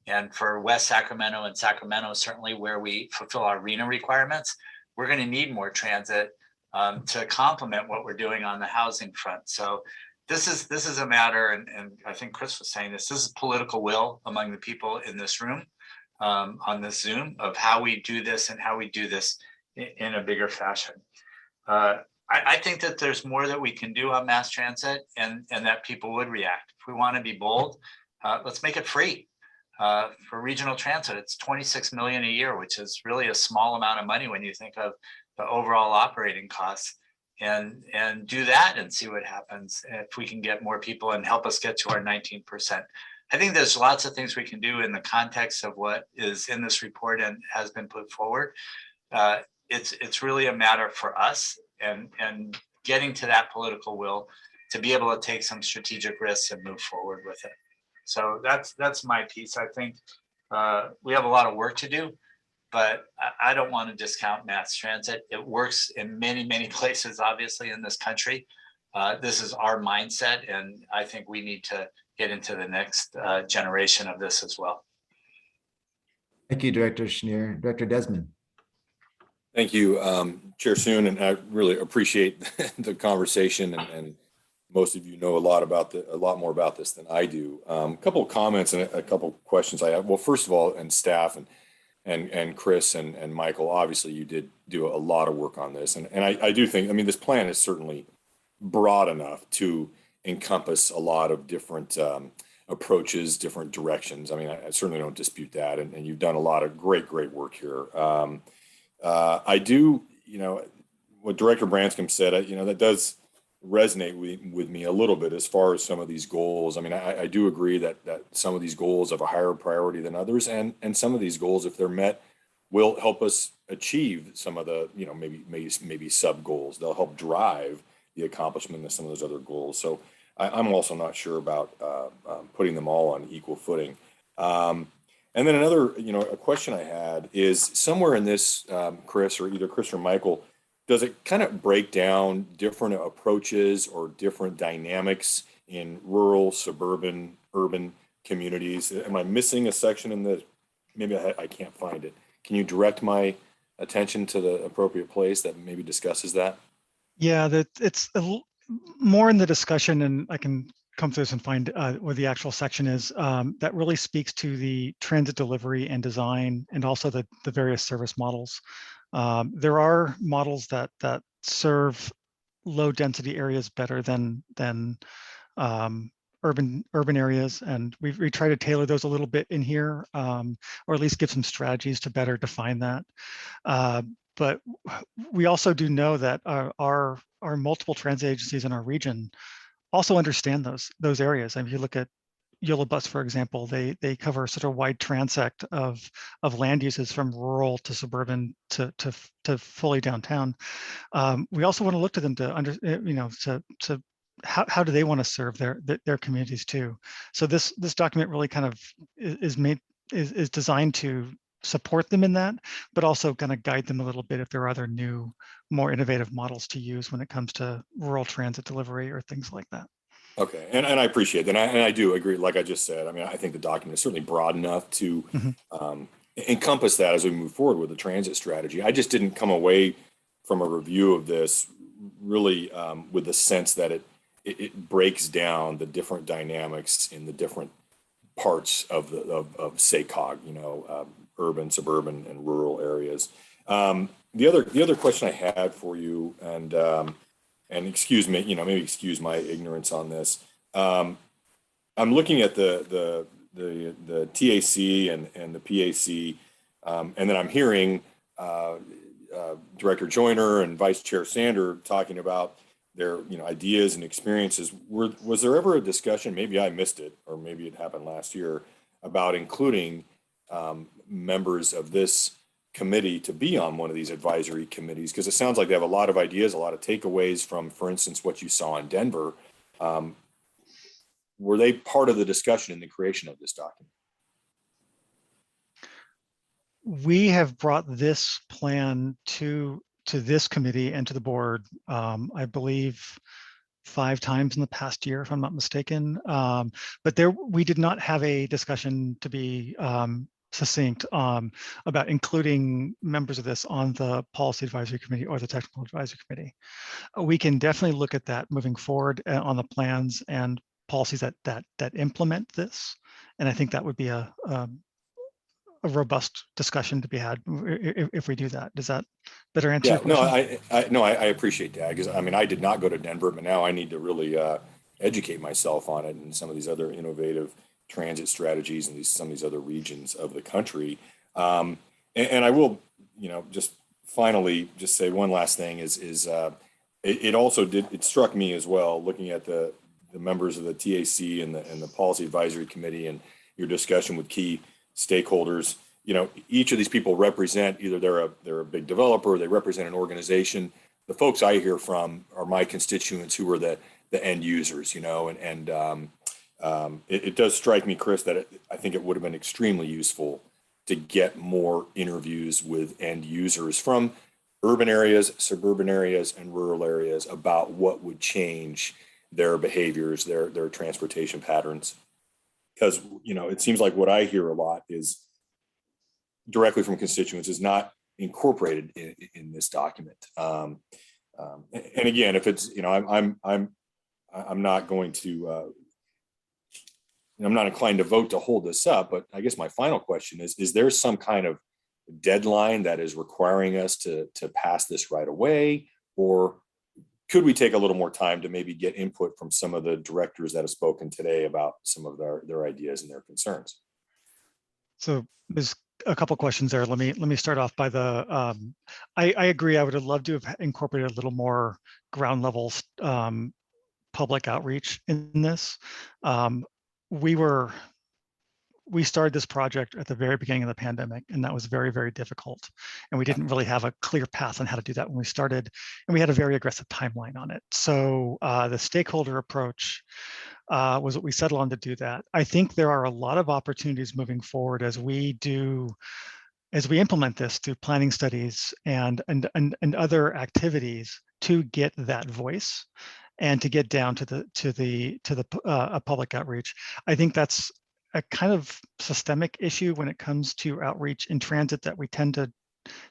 and for West Sacramento and Sacramento, certainly where we fulfill our RENA requirements, we're going to need more transit to complement what we're doing on the housing front. So this is a matter, and I think Chris was saying this is political will among the people in this room on this Zoom of how we do this and how we do this in a bigger fashion. I think that there's more that we can do on mass transit and that people would react. If we want to be bold, let's make it free. For regional transit, it's $26 million a year, which is really a small amount of money when you think of the overall operating costs, and do that and see what happens if we can get more people and help us get to our 19%. I think there's lots of things we can do in the context of what is in this report and has been put forward. It's really a matter for us and getting to that political will to be able to take some strategic risks and move forward with it. So that's my piece. I think we have a lot of work to do, but I don't want to discount mass transit. It works in many, many places, obviously, in this country. This is our mindset, and I think we need to get into the next generation of this as well. Thank you, Director Schneer. Director Desmond. Thank you, Chair Soon, and I really appreciate the conversation. And most of you know a lot more about this than I do. A couple of comments and a couple of questions I have. Well, first of all, and staff and Chris and Michael, obviously you did do a lot of work on this, and I do think, I mean, this plan is certainly broad enough to encompass a lot of different approaches, different directions. I mean, I certainly don't dispute that, and you've done a lot of great work here. I do, what Director Branscombe said, that does resonate with me a little bit as far as some of these goals. I mean, I do agree that some of these goals have a higher priority than others, and some of these goals, if they're met, will help us achieve some of the, maybe sub goals. They'll help drive the accomplishment of some of those other goals. So I'm also not sure about putting them all on equal footing. And then another, a question I had is somewhere in this, Chris, or either Chris or Michael, does it kind of break down different approaches or different dynamics in rural, suburban, urban communities? Am I missing a section in the, maybe I can't find it. Can you direct my attention to the appropriate place that maybe discusses that? Yeah, it's more in the discussion, and I can come through this and find where the actual section is, that really speaks to the transit delivery and design, and also the various service models. There are models that serve low density areas better than urban areas, and we try to tailor those a little bit in here, or at least give some strategies to better define that. But we also do know that our multiple transit agencies in our region also understand those areas. I mean, if you look at Yellow Bus, for example, they cover such a wide transect of land uses from rural to suburban to fully downtown. We also want to look to them to how do they want to serve their communities too. So this document really kind of is designed to support them in that, but also kind of guide them a little bit if there are other new, more innovative models to use when it comes to rural transit delivery or things like that. Okay, and I appreciate that, and I do agree. Like I just said, I mean, I think the document is certainly broad enough to encompass that as we move forward with the transit strategy. I just didn't come away from a review of this really with the sense that it breaks down the different dynamics in the different parts of SACOG, urban, suburban, and rural areas. The other question I had for you, and excuse me, maybe excuse my ignorance on this. I'm looking at the TAC and the PAC, and then I'm hearing Director Joyner and Vice Chair Sander talking about their ideas and experiences. Was there ever a discussion, maybe I missed it, or maybe it happened last year, about including members of this committee to be on one of these advisory committees? Because it sounds like they have a lot of ideas, a lot of takeaways from, for instance, what you saw in Denver. Were they part of the discussion in the creation of this document? We have brought this plan to this committee and to the board, I believe 5 times in the past year, if I'm not mistaken. But we did not have a discussion, to be succinct, about including members of this on the policy advisory committee or the technical advisory committee. We can definitely look at that moving forward on the plans and policies that implement this. And I think that would be a robust discussion to be had if we do that. Does that better answer your question? I appreciate that, because I mean, I did not go to Denver, but now I need to really educate myself on it and some of these other innovative transit strategies and some of these other regions of the country. And I will, just finally just say one last thing is it struck me as well, looking at the members of the TAC and the Policy Advisory Committee and your discussion with key stakeholders. Each of these people represent, either they're a big developer, or they represent an organization. The folks I hear from are my constituents who are the end users, it does strike me, Chris, that I think it would have been extremely useful to get more interviews with end users from urban areas, suburban areas, and rural areas about what would change their behaviors, their transportation patterns. Because, it seems like what I hear a lot is directly from constituents is not incorporated in this document. And again, if it's, I'm not going to, I'm not inclined to vote to hold this up, but I guess my final question is there some kind of deadline that is requiring us to pass this right away? Or could we take a little more time to maybe get input from some of the directors that have spoken today about some of their ideas and their concerns? So there's a couple questions there. Let me start off by the, I agree. I would have loved to have incorporated a little more ground level public outreach in this. We started this project at the very beginning of the pandemic, and that was very, very difficult. And we didn't really have a clear path on how to do that when we started, and we had a very aggressive timeline on it. So the stakeholder approach was what we settled on to do that. I think there are a lot of opportunities moving forward as we implement this through planning studies and other activities to get that voice and to get down to the public outreach. I think that's a kind of systemic issue when it comes to outreach in transit, that we tend to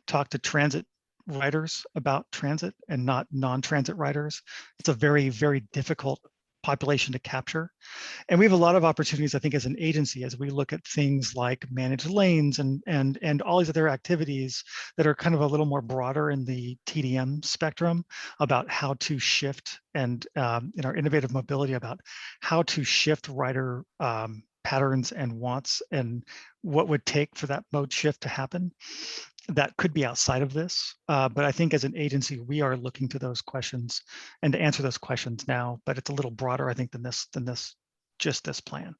talk to transit riders about transit and not non-transit riders. It's a very, very difficult population to capture. And we have a lot of opportunities, I think, as an agency, as we look at things like managed lanes and all these other activities that are kind of a little more broader in the TDM spectrum, about how to shift and in our innovative mobility, about how to shift rider patterns and wants and what would take for that mode shift to happen. That could be outside of this, but I think as an agency, we are looking to those questions and to answer those questions now, but it's a little broader, I think, than this plan,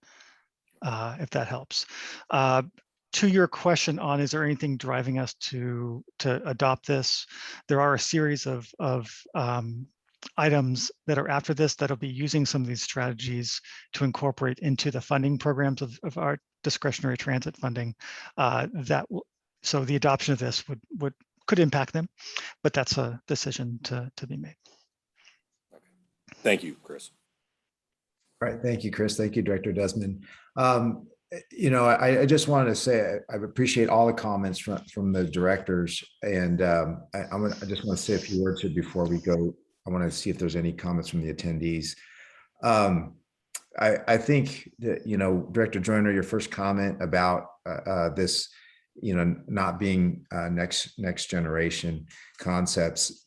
if that helps. To your question on, is there anything driving us to adopt this? There are a series of items that are after this that'll be using some of these strategies to incorporate into the funding programs of our discretionary transit funding. So the adoption of this could impact them, but that's a decision to be made. Okay. Thank you, Chris. All right, thank you, Chris. Thank you, Director Desmond. I just wanted to say I appreciate all the comments from the directors, and I just want to say a few words here before we go. I want to see if there's any comments from the attendees. I think that, Director Joyner, your first comment about this, not being next generation concepts,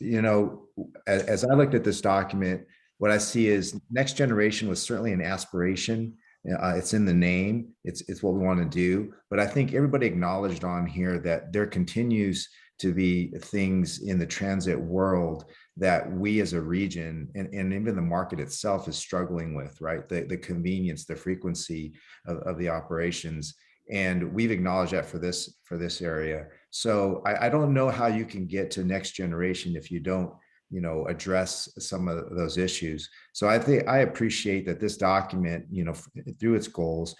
as I looked at this document, what I see is next generation was certainly an aspiration. It's in the name. It's what we want to do. But I think everybody acknowledged on here that there continues to be things in the transit world that we as a region and even the market itself is struggling with, right? The convenience, the frequency of the operations. And we've acknowledged that for this area. So I don't know how you can get to next generation if you don't, address some of those issues. So I think I appreciate that this document, through its goals,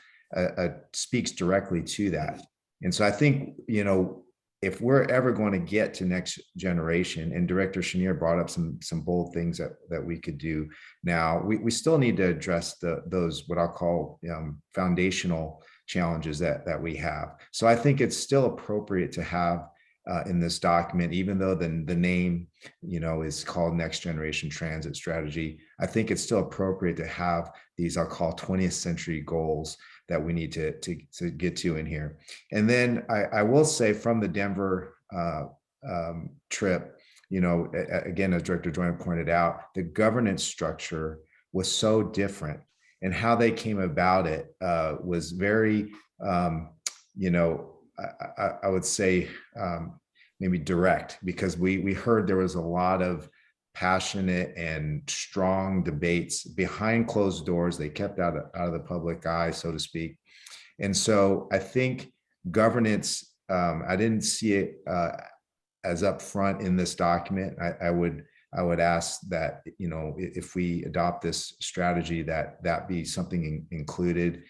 speaks directly to that. And so I think, if we're ever going to get to next generation, and Director Chenier brought up some bold things that we could do now, we still need to address those what I'll call foundational challenges that we have. So I think it's still appropriate to have in this document, even though the name is called Next Generation Transit Strategy. I think it's still appropriate to have these, I'll call 20th century goals that we need to get to in here. And then I will say, from the Denver trip, again, as Director Joyner pointed out, the governance structure was so different, and how they came about it was very, I would say maybe direct, because we heard there was a lot of passionate and strong debates behind closed doors. They kept out of the public eye, so to speak. And so I think governance, I didn't see it as upfront in this document. I would ask that, if we adopt this strategy, that be something included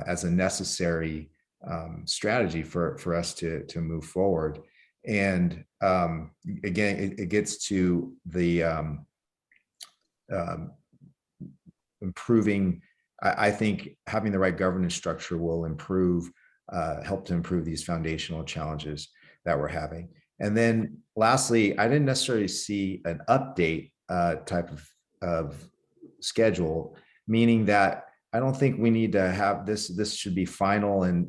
as a necessary strategy for us to move forward. And again, it gets to the improving. I think having the right governance structure will help to improve these foundational challenges that we're having. And then lastly, I didn't necessarily see an update type of schedule, meaning that I don't think we need to have this should be final. And,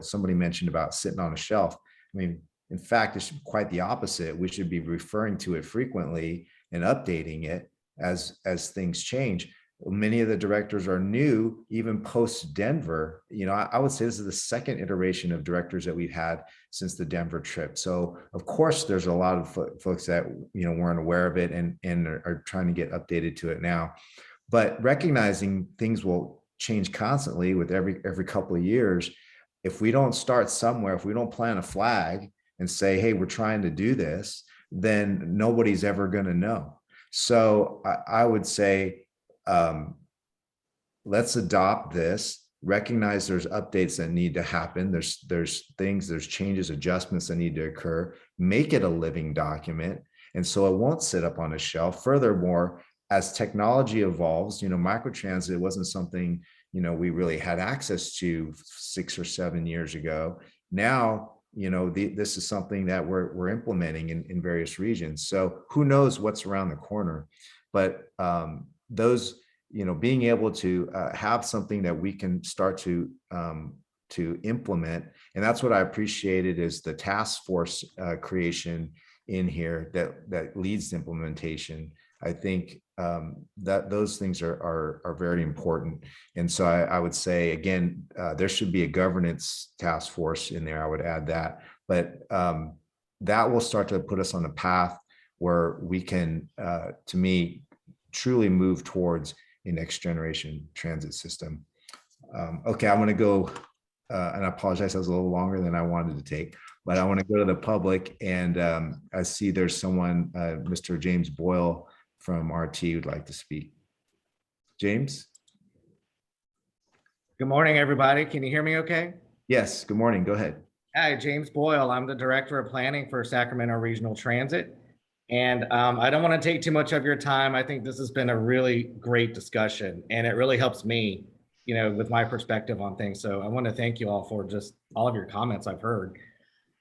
somebody mentioned about sitting on a shelf. I mean, in fact, it's quite the opposite. We should be referring to it frequently and updating it as things change. Many of the directors are new, even post Denver. I would say this is the second iteration of directors that we've had since the Denver trip. So of course, there's a lot of folks that, weren't aware of it and are trying to get updated to it now. But recognizing things will change constantly with every couple of years. If we don't start somewhere, if we don't plant a flag and say, hey, we're trying to do this, then nobody's ever going to know. So I would say, let's adopt this, recognize there's updates that need to happen. There's changes, adjustments that need to occur, make it a living document. And so it won't sit up on a shelf. Furthermore, as technology evolves, microtransit wasn't something, we really had access to 6 or 7 years ago. Now, this is something that we're implementing in various regions. So who knows what's around the corner, but those, being able to have something that we can start to implement. And that's what I appreciated, is the task force creation in here that leads to implementation. I think that those things are very important. And so I would say, again, there should be a governance task force in there. I would add that, but that will start to put us on a path where we can, to me, truly move towards a next generation transit system. Okay, I want to go, and I apologize, that was a little longer than I wanted to take, but I want to go to the public, and I see there's someone, Mr. James Boyle from RT, who'd like to speak. James? Good morning, everybody. Can you hear me okay? Yes, good morning. Go ahead. Hi, James Boyle. I'm the Director of Planning for Sacramento Regional Transit. And I don't want to take too much of your time. I think this has been a really great discussion, and it really helps me, with my perspective on things. So I want to thank you all for just all of your comments I've heard.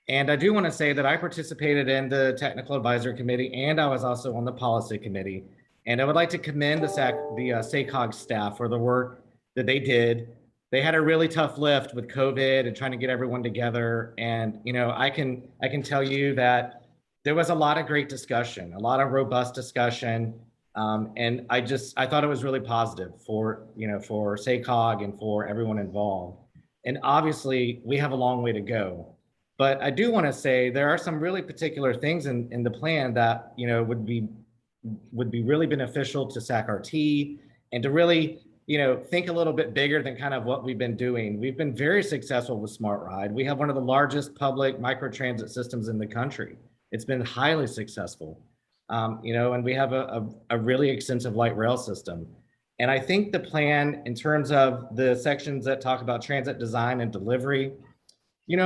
And I do want to say that I participated in the Technical Advisory Committee, and I was also on the Policy Committee. And I would like to commend the SACOG staff for the work that they did. They had a really tough lift with COVID and trying to get everyone together. And I can tell you that there was a lot of great discussion, a lot of robust discussion. And I thought it was really positive for SACOG and for everyone involved. And obviously we have a long way to go. But I do want to say there are some really particular things in the plan that would be really beneficial to SAC-RT, and to really think a little bit bigger than kind of what we've been doing. We've been very successful with Smart Ride. We have one of the largest public microtransit systems in the country. It's been highly successful, and we have a really extensive light rail system. And I think the plan in terms of the sections that talk about transit design and delivery,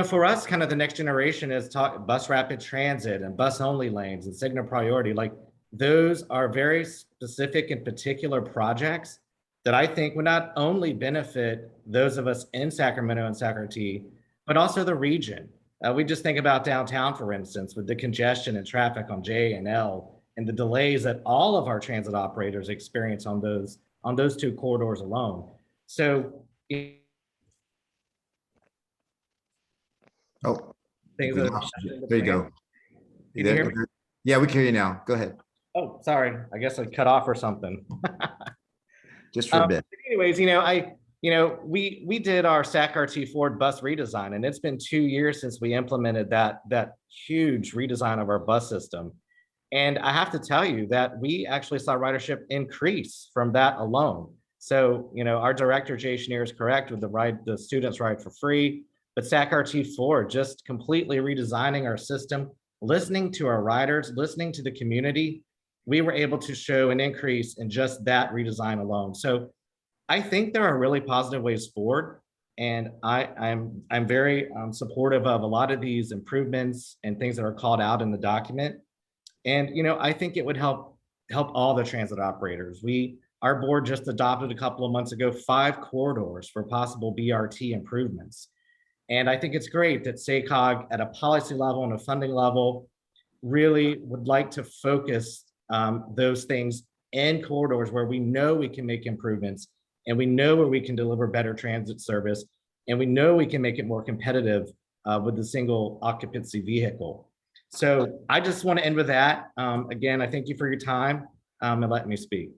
for us, kind of the next generation is bus rapid transit and bus only lanes and signal priority. Like those are very specific and particular projects that I think would not only benefit those of us in Sacramento and Sacramento, but also the region. We just think about downtown, for instance, with the congestion and traffic on J and L and the delays that all of our transit operators experience on those two corridors alone. So there you go. Can you hear me? Yeah, we can hear you now. Go ahead. Oh, sorry. I guess I cut off or something. Just for a bit. Anyways, we did our SAC-RT Ford bus redesign, and it's been 2 years since we implemented that huge redesign of our bus system. And I have to tell you that we actually saw ridership increase from that alone. So, our director, Jay Schneer, is correct with the students ride for free, but SAC-RT Ford just completely redesigning our system, listening to our riders, listening to the community, we were able to show an increase in just that redesign alone. So I think there are really positive ways forward. And I'm very supportive of a lot of these improvements and things that are called out in the document. And, I think it would help all the transit operators. Our board just adopted a couple of months ago 5 corridors for possible BRT improvements. And I think it's great that SACOG at a policy level and a funding level really would like to focus those things in corridors where we know we can make improvements and we know where we can deliver better transit service and we know we can make it more competitive with the single occupancy vehicle. So I just want to end with that. Again, I thank you for your time and letting me speak.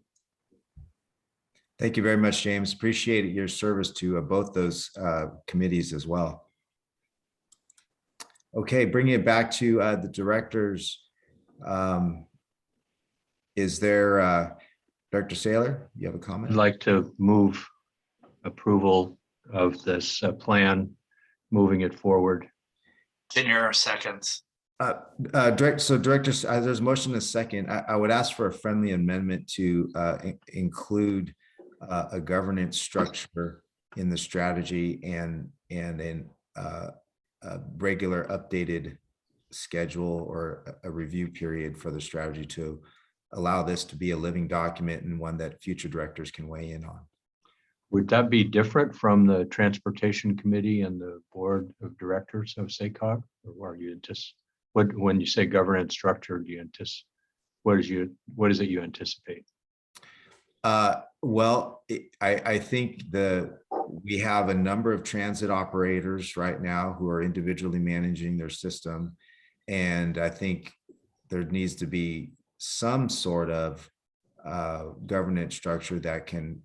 Thank you very much, James. Appreciate your service to both those committees as well. Okay, bringing it back to the directors. Is there, Director Saylor, you have a comment? I'd like to move approval of this plan, moving it forward. Tenure seconds. So Director, there's a motion and a second. I would ask for a friendly amendment to include a governance structure in the strategy and in a regular updated schedule or a review period for the strategy to allow this to be a living document and one that future directors can weigh in on. Would that be different from the Transportation Committee and the Board of Directors of SACOG? Or are you just, when you say governance structure, do you anticipate, what is it you anticipate? Well, I think we have a number of transit operators right now who are individually managing their system. And I think there needs to be some sort of governance structure that can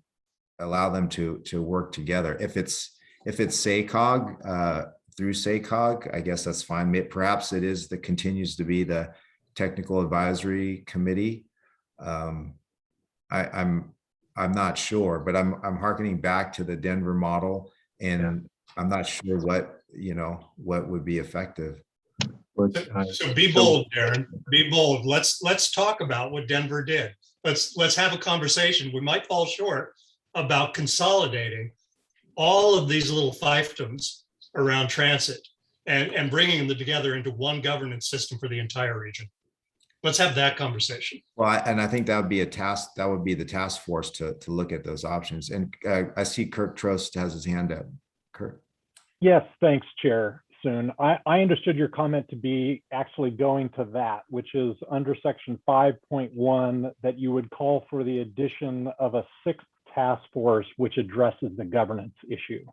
allow them to work together. If it's SACOG through SACOG, I guess that's fine. Perhaps it is that continues to be the Technical Advisory Committee. I'm not sure, but I'm hearkening back to the Denver model, and I'm not sure what would be effective. So be bold, Darren. Be bold. Let's talk about what Denver did. Let's have a conversation. We might fall short about consolidating all of these little fiefdoms around transit and bringing them together into one governance system for the entire region. Let's have that conversation. Well, and I think that would be a task. That would be the task force to look at those options. And I see Kirk Trost has his hand up. Kirk. Yes, thanks, Chair Soon. I understood your comment to be actually going to that, which is under section 5.1, that you would call for the addition of a 6th task force which addresses the governance issue.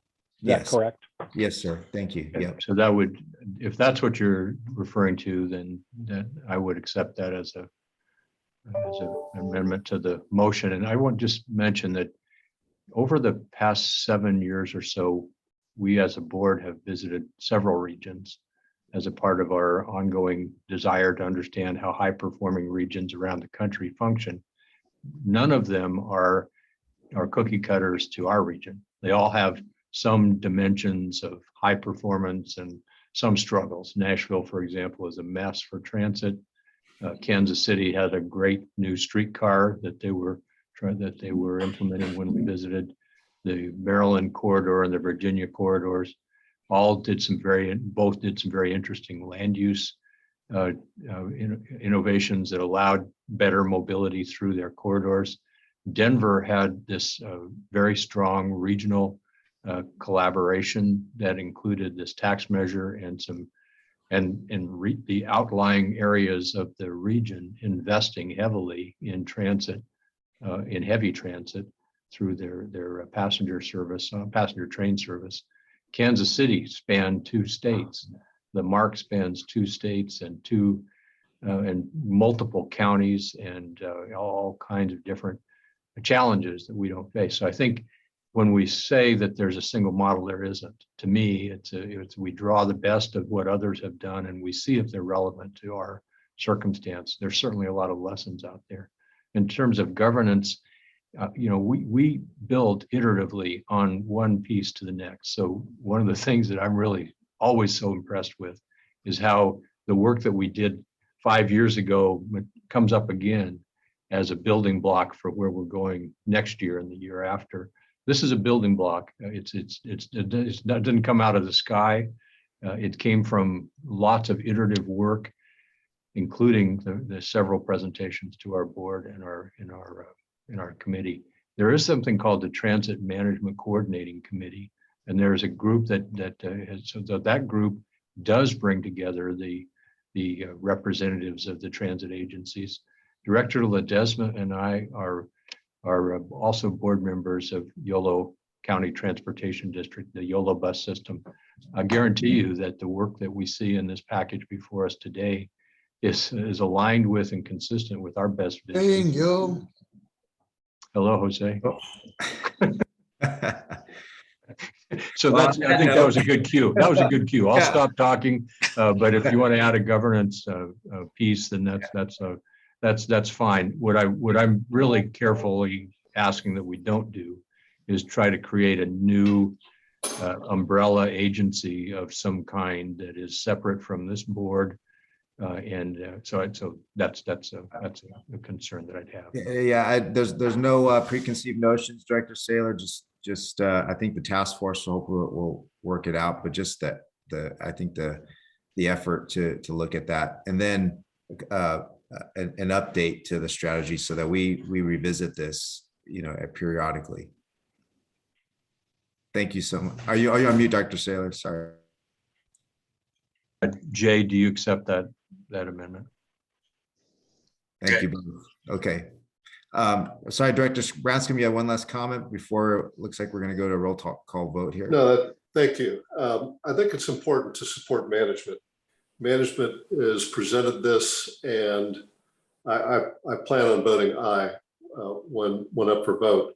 Is that correct? Yes, sir. Thank you. Yeah. So that would, if that's what you're referring to, then I would accept that as an amendment to the motion. And I want to just mention that over the past 7 years or so, we as a board have visited several regions as a part of our ongoing desire to understand how high-performing regions around the country function. None of them are are cookie cutters to our region. They all have some dimensions of high performance and some struggles. Nashville, for example, is a mess for transit. Kansas City had a great new streetcar that they were implementing when we visited. The Maryland corridor and the Virginia corridors both did some very interesting land use innovations that allowed better mobility through their corridors. Denver had this very strong regional collaboration that included this tax measure and the outlying areas of the region investing heavily in transit, in heavy transit through their passenger train service. Kansas City spanned 2 states. The MARC spans 2 states and multiple counties and all kinds of different challenges that we don't face. So I think when we say that there's a single model, there isn't. To me, we draw the best of what others have done and we see if they're relevant to our circumstance. There's certainly a lot of lessons out there. In terms of governance, we build iteratively on one piece to the next. So one of the things that I'm really always so impressed with is how the work that we did 5 years ago comes up again as a building block for where we're going next year and the year after. This is a building block. It didn't come out of the sky. It came from lots of iterative work, including the several presentations to our board and in our committee. There is something called the Transit Management Coordinating Committee, and there's a group that group does bring together the representatives of the transit agencies. Director Ledesma and I are also board members of Yolo County Transportation District, the Yolo bus system. I guarantee you that the work that we see in this package before us today is aligned with and consistent with our best vision. Bingo. Hello, Jose. So I think that was a good cue. That was a good cue. I'll stop talking. But if you want to add a governance piece, then that's fine. What I'm really carefully asking that we don't do is try to create a new umbrella agency of some kind that is separate from this board. So that's a concern that I'd have. Yeah, there's no preconceived notions, Director Saylor. Just I think the task force will work it out, but just that I think the effort to look at that and then an update to the strategy so that we revisit this, periodically. Thank you so much. Are you on mute, Dr. Saylor? Sorry. Jay, do you accept that amendment? Thank you both. Okay. Sorry, Director Branscombe, you have one last comment before it looks like we're going to go to a roll call vote here. No, thank you. I think it's important to support management. Management has presented this, and I plan on voting aye when up for vote.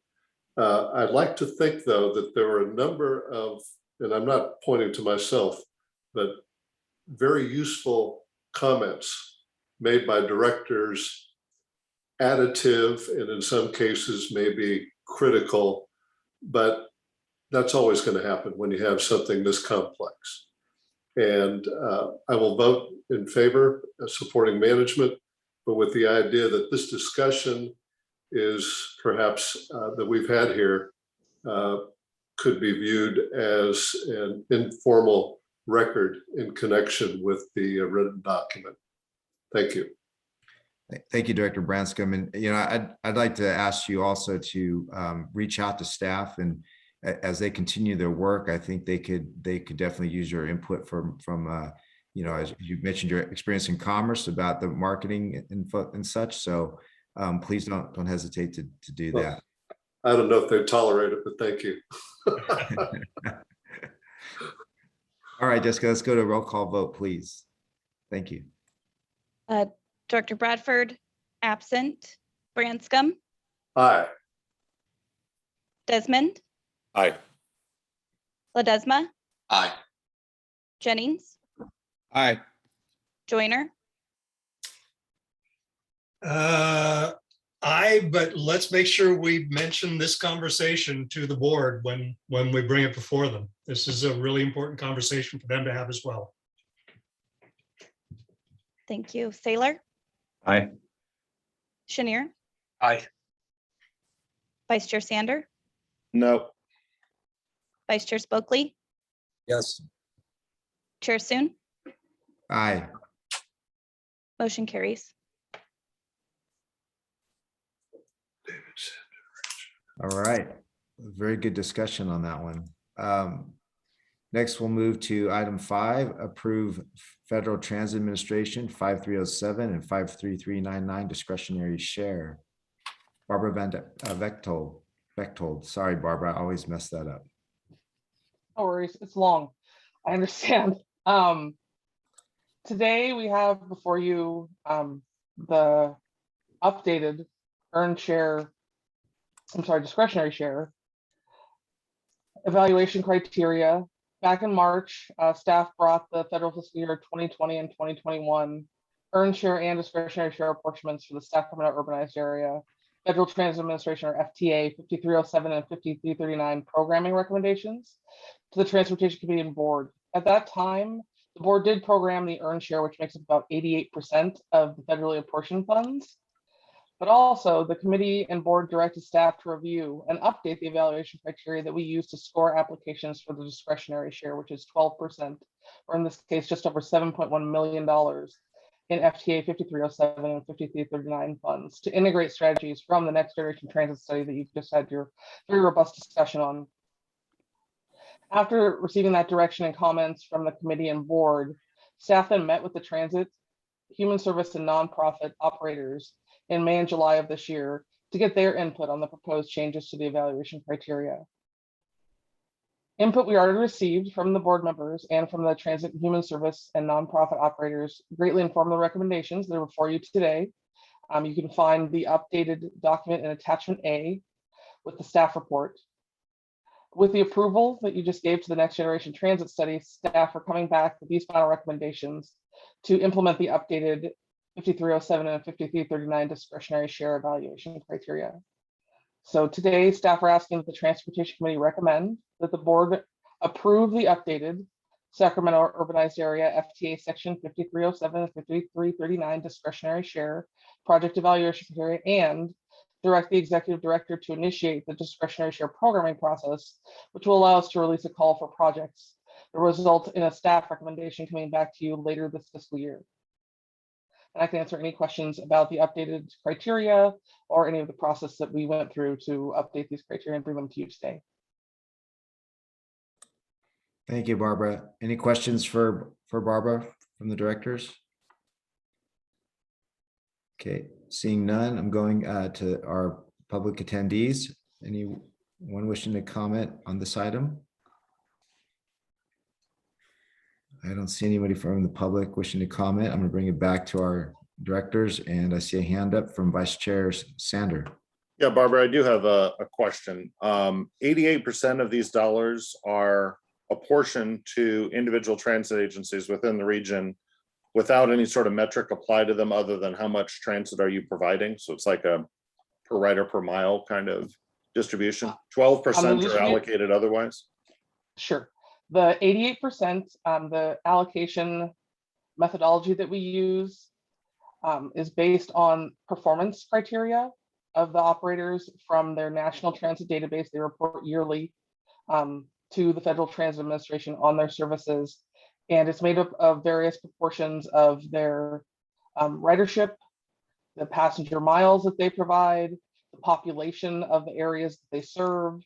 I'd like to think, though, that there were a number of, and I'm not pointing to myself, but very useful comments made by directors, additive, and in some cases maybe critical, but that's always going to happen when you have something this complex. And I will vote in favor of supporting management, but with the idea that this discussion is perhaps that we've had here could be viewed as an informal record in connection with the written document. Thank you. Thank you, Director Branscombe. And I'd like to ask you also to reach out to staff, and as they continue their work, I think they could definitely use your input from as you mentioned, your experience in commerce about the marketing and such. So please don't hesitate to do that. I don't know if they tolerate it, but thank you. All right, Jessica, let's go to a roll call vote, please. Thank you. Director Bradford, absent. Branscombe. Aye. Desmond. Aye. Ledesma. Aye. Jennings. Aye. Joyner. But let's make sure we mention this conversation to the board when we bring it before them. This is a really important conversation for them to have as well. Thank you. Saylor? Aye. Chenier? Aye. Vice Chair Sander? No. Vice Chair Spokely? Yes. Chair Soon? Aye. Motion carries. All right. Very good discussion on that one. Next, we'll move to item 5, approve Federal Transit Administration 5307 and 53399 discretionary share. Barbara Bechtold. Sorry, Barbara, I always mess that up. No worries, it's long. I understand. Today we have before you the updated discretionary share evaluation criteria. Back in March, staff brought the federal fiscal year 2020 and 2021 earned share and discretionary share apportionments for the Sacramento urbanized area, Federal Transit Administration or FTA 5307 and 5339 programming recommendations to the Transportation Committee and Board. At that time, the board did program the earned share, which makes up about 88% of the federally apportioned funds. But also the committee and board directed staff to review and update the evaluation criteria that we use to score applications for the discretionary share, which is 12%, or in this case, just over $7.1 million in FTA 5307 and 5339 funds to integrate strategies from the next generation transit study that you've just had your very robust discussion on. After receiving that direction and comments from the committee and board, staff then met with the transit, human service, and nonprofit operators in May and July of this year to get their input on the proposed changes to the evaluation criteria. Input we already received from the board members and from the transit, human service, and nonprofit operators greatly informed the recommendations that are before you today. You can find the updated document in attachment A with the staff report. With the approval that you just gave to the next generation transit study, staff are coming back with these final recommendations to implement the updated 5307 and 5339 discretionary share evaluation criteria. So today, staff are asking that the Transportation Committee recommend that the board approve the updated Sacramento urbanized area FTA section 5307 and 5339 discretionary share project evaluation criteria and direct the executive director to initiate the discretionary share programming process, which will allow us to release a call for projects that result in a staff recommendation coming back to you later this fiscal year. And I can answer any questions about the updated criteria or any of the process that we went through to update these criteria and bring them to you today. Thank you, Barbara. Any questions for Barbara from the directors? Okay, seeing none, I'm going to our public attendees. Anyone wishing to comment on this item? I don't see anybody from the public wishing to comment. I'm going to bring it back to our directors, and I see a hand up from Vice Chair Sander. Yeah, Barbara, I do have a question. 88% of these dollars are apportioned to individual transit agencies within the region without any sort of metric applied to them other than how much transit are you providing? So it's like a per rider per mile kind of distribution. 12% are allocated otherwise? Sure. The 88%, the allocation methodology that we use is based on performance criteria of the operators from their national transit database. They report yearly to the Federal Transit Administration on their services. And it's made up of various proportions of their ridership, the passenger miles that they provide, the population of the areas that they serve.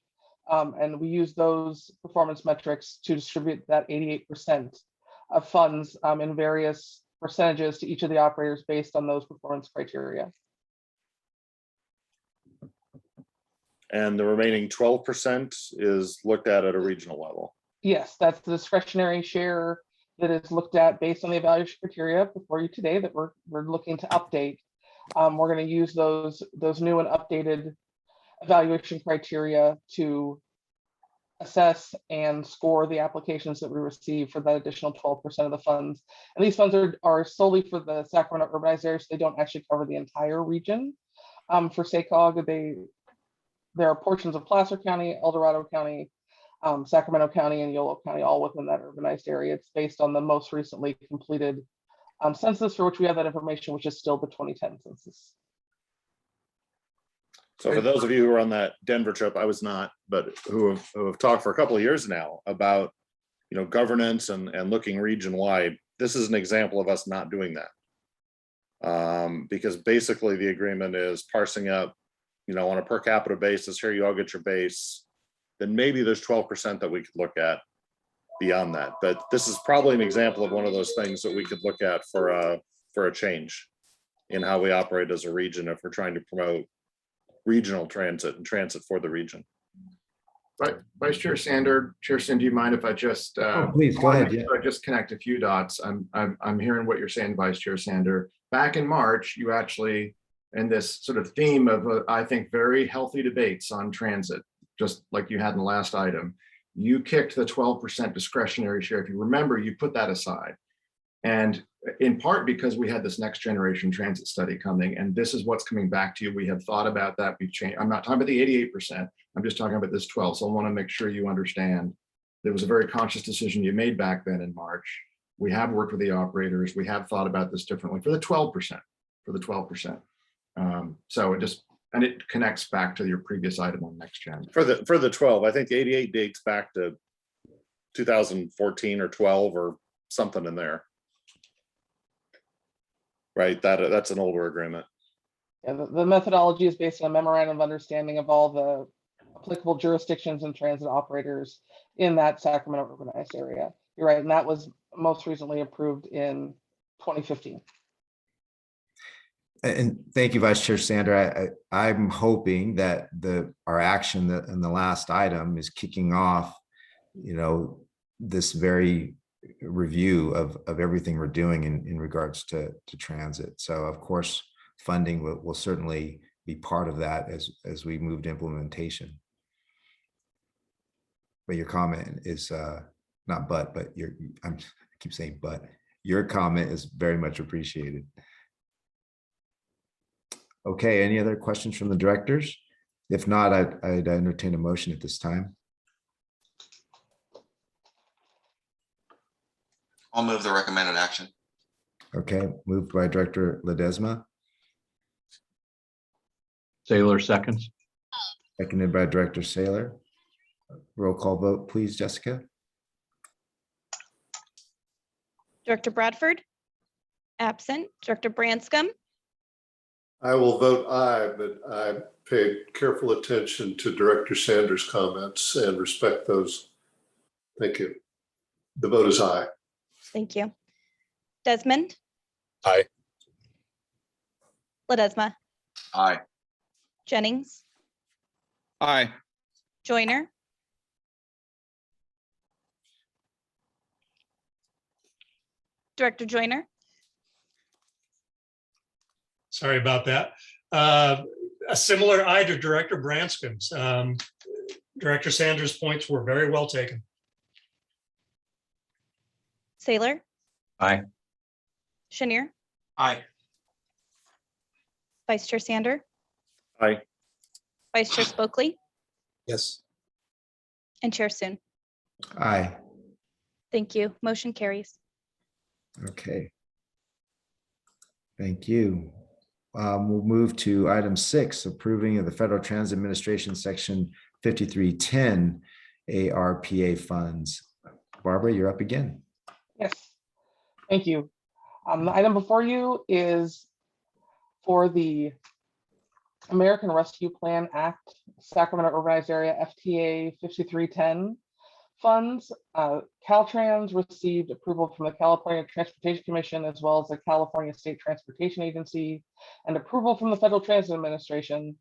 And we use those performance metrics to distribute that 88% of funds in various percentages to each of the operators based on those performance criteria. And the remaining 12% is looked at a regional level? Yes, that's the discretionary share that is looked at based on the evaluation criteria before you today that we're looking to update. We're going to use those new and updated evaluation criteria to assess and score the applications that we receive for that additional 12% of the funds. And these funds are solely for the Sacramento urbanized area, so they don't actually cover the entire region. For SACOG, there are portions of Placer County, El Dorado County, Sacramento County, and Yolo County, all within that urbanized area. It's based on the most recently completed census, for which we have that information, which is still the 2010 census. So for those of you who were on that Denver trip, I was not, but who have talked for a couple of years now about, you know, governance and looking region-wide, this is an example of us not doing that. Because basically the agreement is parsing up, you know, on a per capita basis, here you all get your base, then maybe there's 12% that we could look at beyond that. But this is probably an example of one of those things that we could look at for a change in how we operate as a region if we're trying to promote regional transit and transit for the region. But Vice Chair Sander, Chair Sin, do you mind if I just please go ahead? Yeah. I just connect a few dots? I'm hearing what you're saying, Vice Chair Sander. Back in March, you actually, in this sort of theme of I think very healthy debates on transit, just like you had in the last item, you kicked the 12% discretionary share. If you remember, you put that aside. And in part because we had this next generation transit study coming, and this is what's coming back to you. We have thought about that. We've changed. I'm not talking about the 88%. I'm just talking about this 12. So I want to make sure you understand there was a very conscious decision you made back then in March. We have worked with the operators. We have thought about this differently for the 12%, for the 12%. So it just, and it connects back to your previous item on next gen. For the 12, I think the 88 dates back to 2014 or 12 or something in there. Right, that's an older agreement. Yeah, the methodology is based on a memorandum of understanding of all the applicable jurisdictions and transit operators in that Sacramento urbanized area. You're right, and that was most recently approved in 2015. And thank you, Vice Chair Sander. I'm hoping that our action in the last item is kicking off, you know, this very review of everything we're doing in regards to transit. So of course, funding will certainly be part of that as we move to implementation. But your comment is not but I keep saying but, your comment is very much appreciated. Okay, any other questions from the directors? If not, I'd entertain a motion at this time. I'll move the recommended action. Okay, moved by Director Ledesma. Saylor seconds. Seconded by Director Saylor. Roll call vote, please, Jessica. Director Bradford, absent. Director Branscombe. I will vote aye, but I paid careful attention to Director Sanders' comments and respect those. Thank you. The vote is aye. Thank you. Desmond. Aye. Ledesma. Aye. Jennings. Aye. Joyner. Director Joyner. Sorry about that. A similar aye to Director Branscombe's. Director Sanders' points were very well taken. Saylor. Aye. Chenier. Aye. Vice Chair Sander. Aye. Vice Chair Spokely. Yes. And Chair Soon. Aye. Thank you. Motion carries. Okay. Thank you. We'll move to item 6, approving of the Federal Transit Administration Section 5310 ARPA funds. Barbara, you're up again. Yes, thank you. The item before you is for the American Rescue Plan Act, Sacramento Urbanized Area FTA 5310 funds. Caltrans received approval from the California Transportation Commission as well as the California State Transportation Agency and approval from the Federal Transit Administration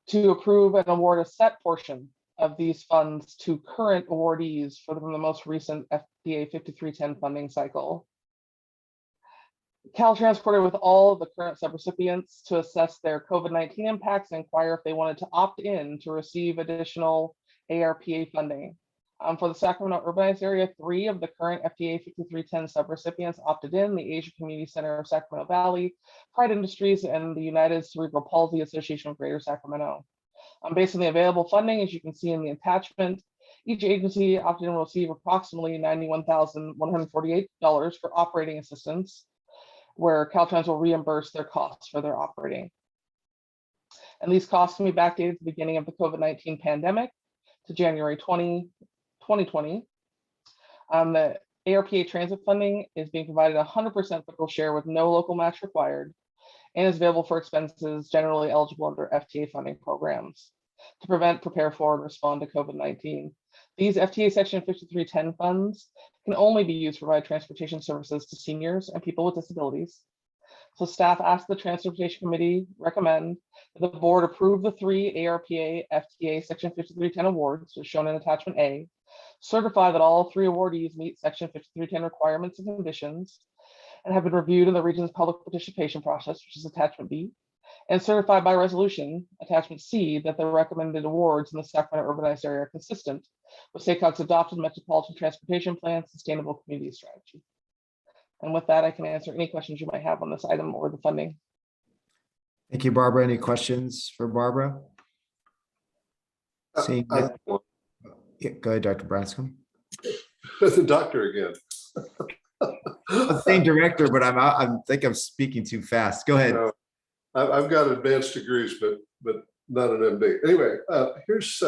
to approve and award a set portion of these funds to current awardees from the most recent FTA 5310 funding cycle. Caltrans partnered with all of the current subrecipients to assess their COVID-19 impacts and inquire if they wanted to opt in to receive additional ARPA funding. For the Sacramento urbanized area, 3 of the current FTA 5310 subrecipients opted in: the Asian Community Center of Sacramento Valley, Pride Industries, and the United Cerebral Palsy Association of Greater Sacramento. Based on the available funding, as you can see in the attachment, each agency opted in will receive approximately $91,148 for operating assistance, where Caltrans will reimburse their costs for their operating. And these costs can be backdated to the beginning of the COVID-19 pandemic to January 2020. The ARPA transit funding is being provided 100% federal share with no local match required, and is available for expenses generally eligible under FTA funding programs to prevent, prepare for, and respond to COVID-19. These FTA Section 5310 funds can only be used to provide transportation services to seniors and people with disabilities. So staff asked the Transportation Committee recommend that the board approve the 3 ARPA FTA Section 5310 awards, as shown in Attachment A, certify that all 3 awardees meet Section 5310 requirements and conditions, and have been reviewed in the region's public participation process, which is Attachment B, and certified by resolution, Attachment C, that the recommended awards in the Sacramento urbanized area are consistent with SACOG's adopted Metropolitan Transportation Plan Sustainable Community Strategy. And with that, I can answer any questions you might have on this item or the funding. Thank you, Barbara. Any questions for Barbara? Seeing yeah, go ahead, Dr. Branscombe. The doctor again. The same director, but I think I'm speaking too fast. Go ahead. I've got advanced degrees, but not an MD. Anyway, here's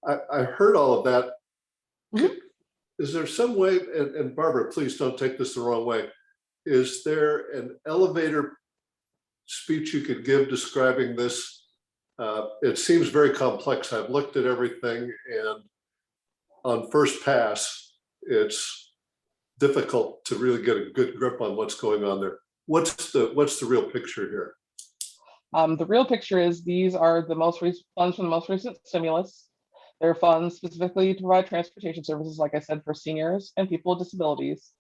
I heard all of that. Is there some way, and Barbara, please don't take this the wrong way, is there an elevator speech you could give describing this? It seems very complex. I've looked at everything, and on first pass, it's difficult to really get a good grip on what's going on there. What's the real picture here? The real picture is these are the most recent funds from the most recent stimulus. They're funds specifically to provide transportation services, like I said, for seniors and people with disabilities.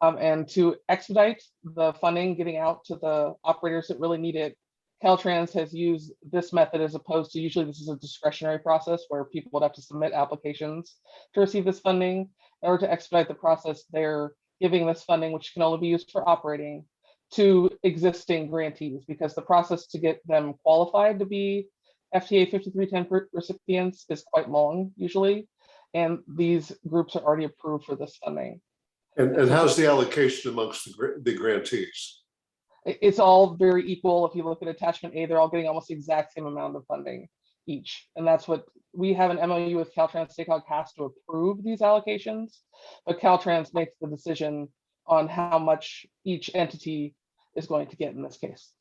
And to expedite the funding getting out to the operators that really need it, Caltrans has used this method as opposed to usually this is a discretionary process where people would have to submit applications to receive this funding. In order to expedite the process, they're giving this funding, which can only be used for operating, to existing grantees, because the process to get them qualified to be FTA 5310 recipients is quite long usually, and these groups are already approved for this funding. And how's the allocation amongst the grantees? It's all very equal. If you look at Attachment A, they're all getting almost the exact same amount of funding each. And that's what we have an MOU with Caltrans. SACOG has to approve these allocations, but Caltrans makes the decision on how much each entity is going to get in this case.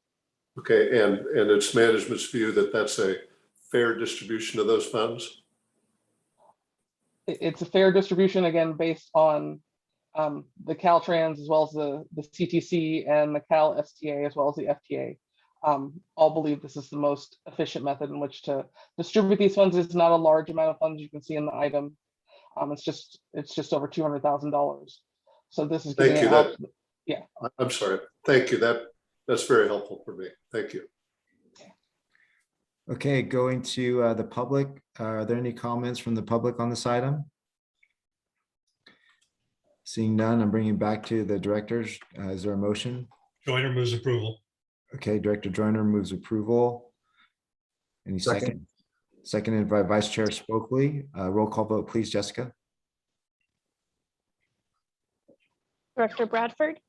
Okay, and it's management's view that that's a fair distribution of those funds? It's a fair distribution, again, based on the Caltrans as well as the CTC and the Cal STA as well as the FTA. All believe this is the most efficient method in which to distribute these funds. It's not a large amount of funds you can see in the item. It's just over $200,000. So this is thank you. That, yeah. I'm sorry. Thank you. That's very helpful for me. Thank you. Okay, going to the public. Are there any comments from the public on this item? Seeing none, I'm bringing back to the directors. Is there a motion? Joyner moves approval. Okay, Director Joyner moves approval. Any second? Seconded by Vice Chair Spokley. Roll call vote, please, Jessica. Director Bradford?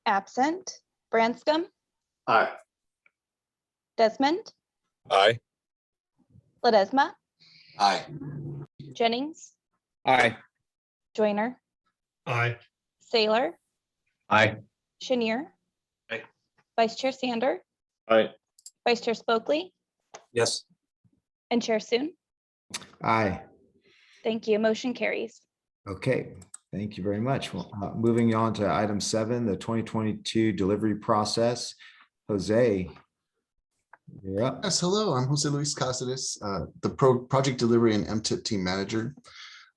Absent. Branscombe? Aye. Desmond? Aye. Ledesma? Aye. Jennings? Aye. Joyner? Aye. Saylor? Aye. Chenier? Aye. Vice Chair Sander? Aye. Vice Chair Spokley? Yes. And Chair Soon? Aye. Thank you. Motion carries. Okay, thank you very much. Well, moving on to item 7, the 2022 delivery process. Jose, you're up. Yes, hello, I'm Jose Luis Cáceres, the project delivery and MTIP team manager.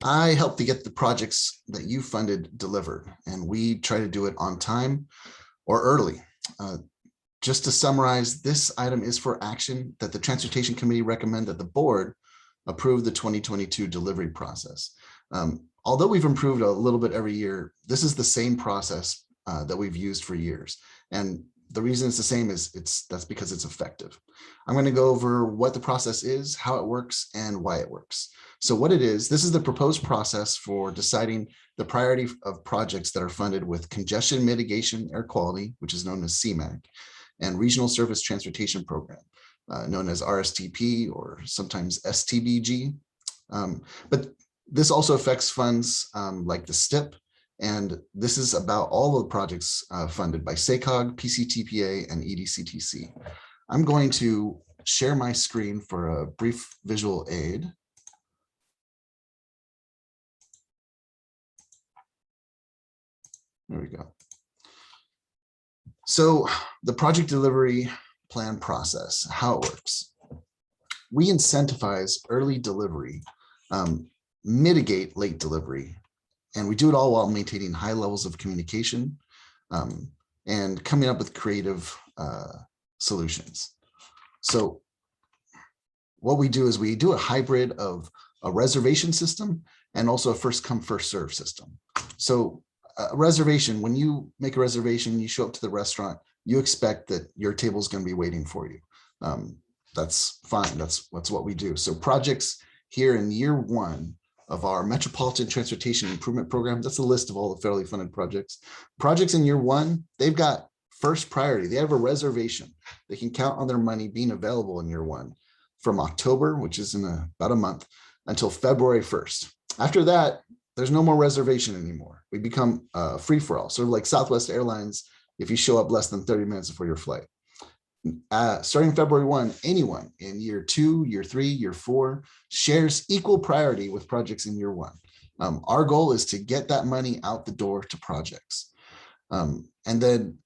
I help to get the projects that you funded delivered, and we try to do it on time or early. Just to summarize, this item is for action that the Transportation Committee recommend that the board approve the 2022 delivery process. Although we've improved a little bit every year, this is the same process that we've used for years. And the reason it's the same is that's because it's effective. I'm going to go over what the process is, how it works, and why it works. So what it is, this is the proposed process for deciding the priority of projects that are funded with congestion mitigation air quality, which is known as CMAQ, and regional service transportation program, known as RSTP or sometimes STBG. But this also affects funds like the STIP, and this is about all of the projects funded by SACOG, PCTPA, and EDCTC. I'm going to share my screen for a brief visual aid. There we go. So the project delivery plan process, how it works. We incentivize early delivery, mitigate late delivery, and we do it all while maintaining high levels of communication and coming up with creative solutions. So what we do is we do a hybrid of a reservation system and also a first come, first serve system. So a reservation, when you make a reservation, you show up to the restaurant, you expect that your table is going to be waiting for you. That's fine. That's what we do. So projects here in year one of our Metropolitan Transportation Improvement Program, that's a list of all the federally funded projects. Projects in year one, they've got first priority. They have a reservation. They can count on their money being available in year one from October, which is in about a month, until February 1st. After that, there's no more reservation anymore. We become free for all, sort of like Southwest Airlines if you show up less than 30 minutes before your flight. Starting February 1, anyone in year 2, year 3, year 4 shares equal priority with projects in year 1. Our goal is to get that money out the door to projects. And then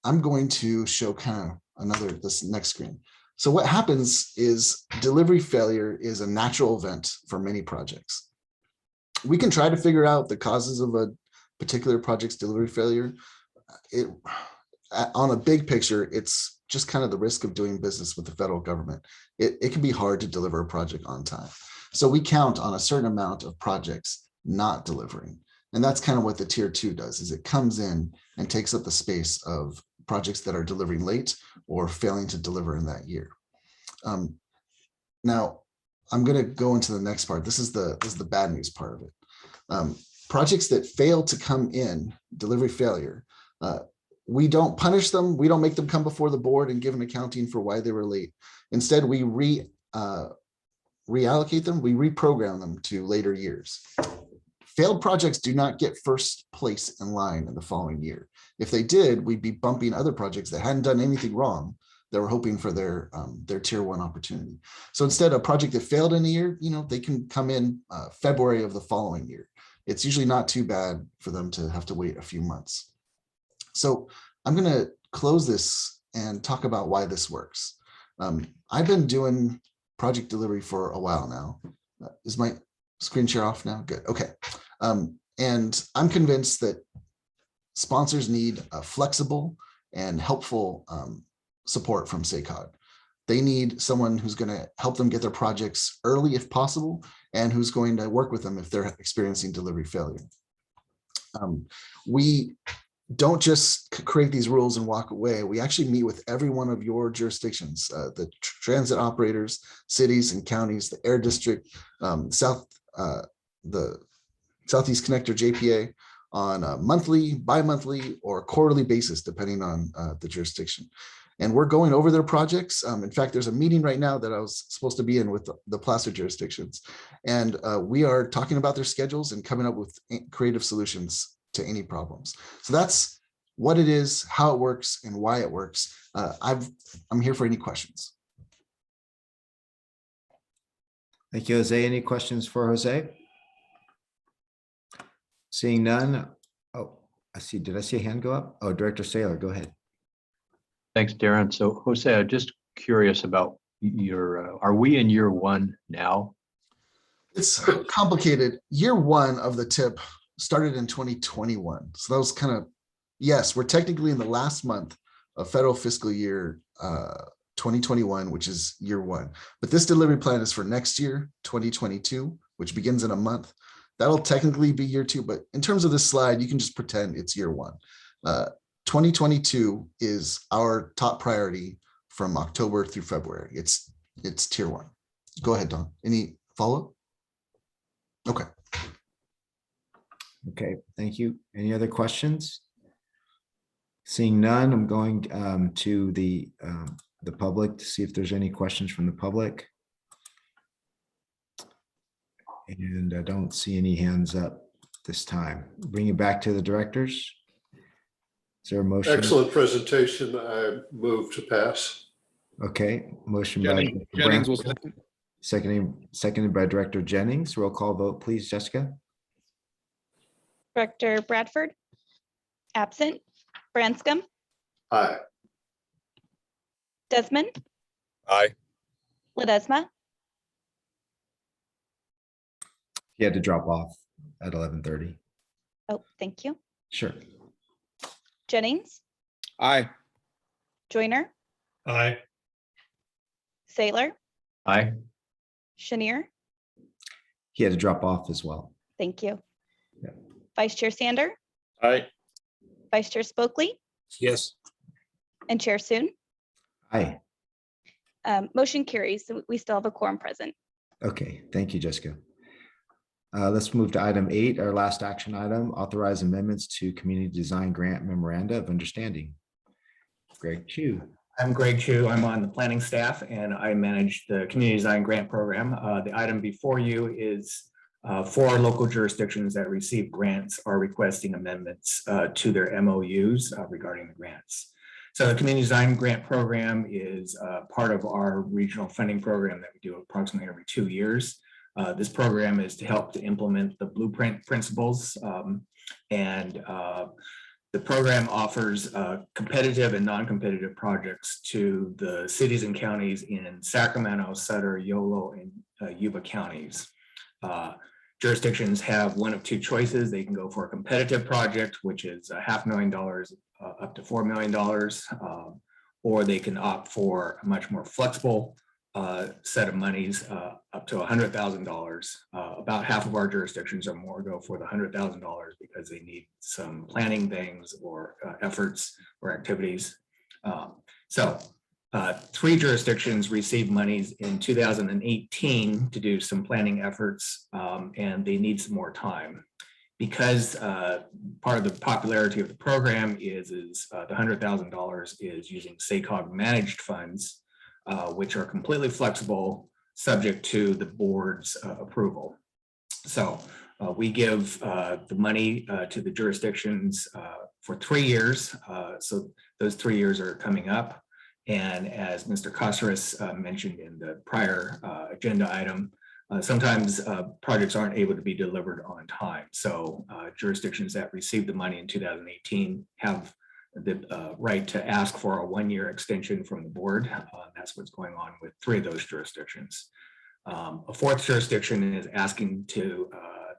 I'm going to show kind of this next screen. So what happens is delivery failure is a natural event for many projects. We can try to figure out the causes of a particular project's delivery failure. On a big picture, it's just kind of the risk of doing business with the federal government. It can be hard to deliver a project on time. So we count on a certain amount of projects not delivering. And that's kind of what the tier 2 does, is it comes in and takes up the space of projects that are delivering late or failing to deliver in that year. Now, I'm going to go into the next part. This is the bad news part of it. Projects that fail to come in, delivery failure, we don't punish them. We don't make them come before the board and give an accounting for why they were late. Instead, we reallocate them, we reprogram them to later years. Failed projects do not get first place in line in the following year. If they did, we'd be bumping other projects that hadn't done anything wrong that were hoping for their tier 1 opportunity. So instead, a project that failed in a year, they can come in February of the following year. It's usually not too bad for them to have to wait a few months. So I'm going to close this and talk about why this works. I've been doing project delivery for a while now. Is my screen share off now? Good. Okay. And I'm convinced that sponsors need a flexible and helpful support from SACOG. They need someone who's going to help them get their projects early if possible, and who's going to work with them if they're experiencing delivery failure. We don't just create these rules and walk away. We actually meet with every one of your jurisdictions, the transit operators, cities and counties, the Air District, the Southeast Connector JPA, on a monthly, bi-monthly, or quarterly basis, depending on the jurisdiction. And we're going over their projects. In fact, there's a meeting right now that I was supposed to be in with the Placer jurisdictions. And we are talking about their schedules and coming up with creative solutions to any problems. So that's what it is, how it works, and why it works. I'm here for any questions. Thank you, Jose. Any questions for Jose? Seeing none. Oh, I see. Did I see a hand go up? Oh, Director Saylor, go ahead. Thanks, Darren. So Jose, I'm just curious about are we in year 1 now? It's complicated. Year 1 of the TIP started in 2021. So that was kind of, yes, we're technically in the last month of federal fiscal year 2021, which is year one. But this delivery plan is for next year, 2022, which begins in a month. That'll technically be year two, but in terms of this slide, you can just pretend it's year one. 2022 is our top priority from October through February. It's tier one. Go ahead, Don. Any follow-up? Okay. Okay, thank you. Any other questions? Seeing none, I'm going to the public to see if there's any questions from the public. And I don't see any hands up this time. Bring it back to the directors. Is there a motion? Excellent presentation. I move to pass. Okay, motion Jennings by will second. seconded by Director Jennings. Roll call vote, please, Jessica. Director Bradford, absent. Branscombe, Aye. Desmond, Aye. Ledesma, He had to drop off at 11:30. oh, thank you. Sure. Jennings, Aye. Joyner, Aye. Saylor, Aye. Chenier, He had to drop off as well. thank you. Yeah. Vice Chair Sander, Aye. Vice Chair Spokely, Yes. and Chair Soon. Aye. Motion carries. So we still have a quorum present. Okay, thank you, Jessica. Let's move to item 8, our last action item, authorize amendments to community design grant memoranda of understanding. Greg Chu. I'm Greg Chu. I'm on the planning staff and I manage the community design grant program. The item before you is 4 local jurisdictions that receive grants are requesting amendments to their MOUs regarding the grants. So the community design grant program is part of our regional funding program that we do approximately every 2 years. This program is to help to implement the blueprint principles, and the program offers competitive and non-competitive projects to the cities and counties in Sacramento, Sutter, Yolo, and Yuba counties. Jurisdictions have one of 2 choices. They can go for a competitive project, which is $500,000 up to $4 million, or they can opt for a much more flexible set of monies up to $100,000. About half of our jurisdictions or more go for the $100,000 because they need some planning things or efforts or activities. 3 jurisdictions received monies in 2018 to do some planning efforts, and they need some more time. Because part of the popularity of the program is the $100,000 is using SACOG managed funds, which are completely flexible, subject to the board's approval. So we give the money to the jurisdictions for 3 years. So those 3 years are coming up. And as Mr. Kosaris mentioned in the prior agenda item, sometimes projects aren't able to be delivered on time. So jurisdictions that received the money in 2018 have the right to ask for a 1-year extension from the board. That's what's going on with 3 of those jurisdictions. A 4th jurisdiction is asking to,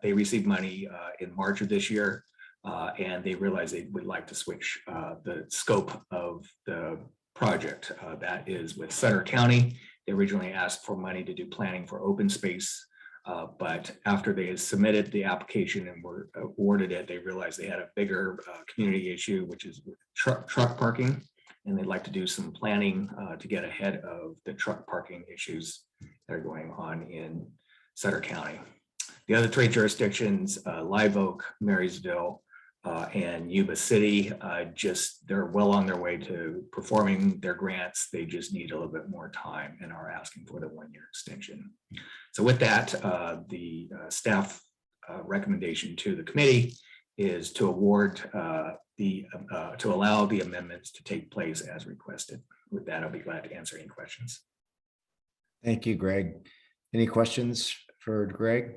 they received money in March of this year, and they realize they would like to switch the scope of the project. That is with Sutter County. They originally asked for money to do planning for open space, but after they had submitted the application and were awarded it, they realized they had a bigger community issue, which is with truck parking, and they'd like to do some planning to get ahead of the truck parking issues that are going on in Sutter County. The other 3 jurisdictions, Live Oak, Marysville, and Yuba City, they're well on their way to performing their grants. They just need a little bit more time and are asking for the 1-year extension. So with that, the staff recommendation to the committee is to award to allow the amendments to take place as requested. With that, I'll be glad to answer any questions. Thank you, Greg. Any questions for Greg?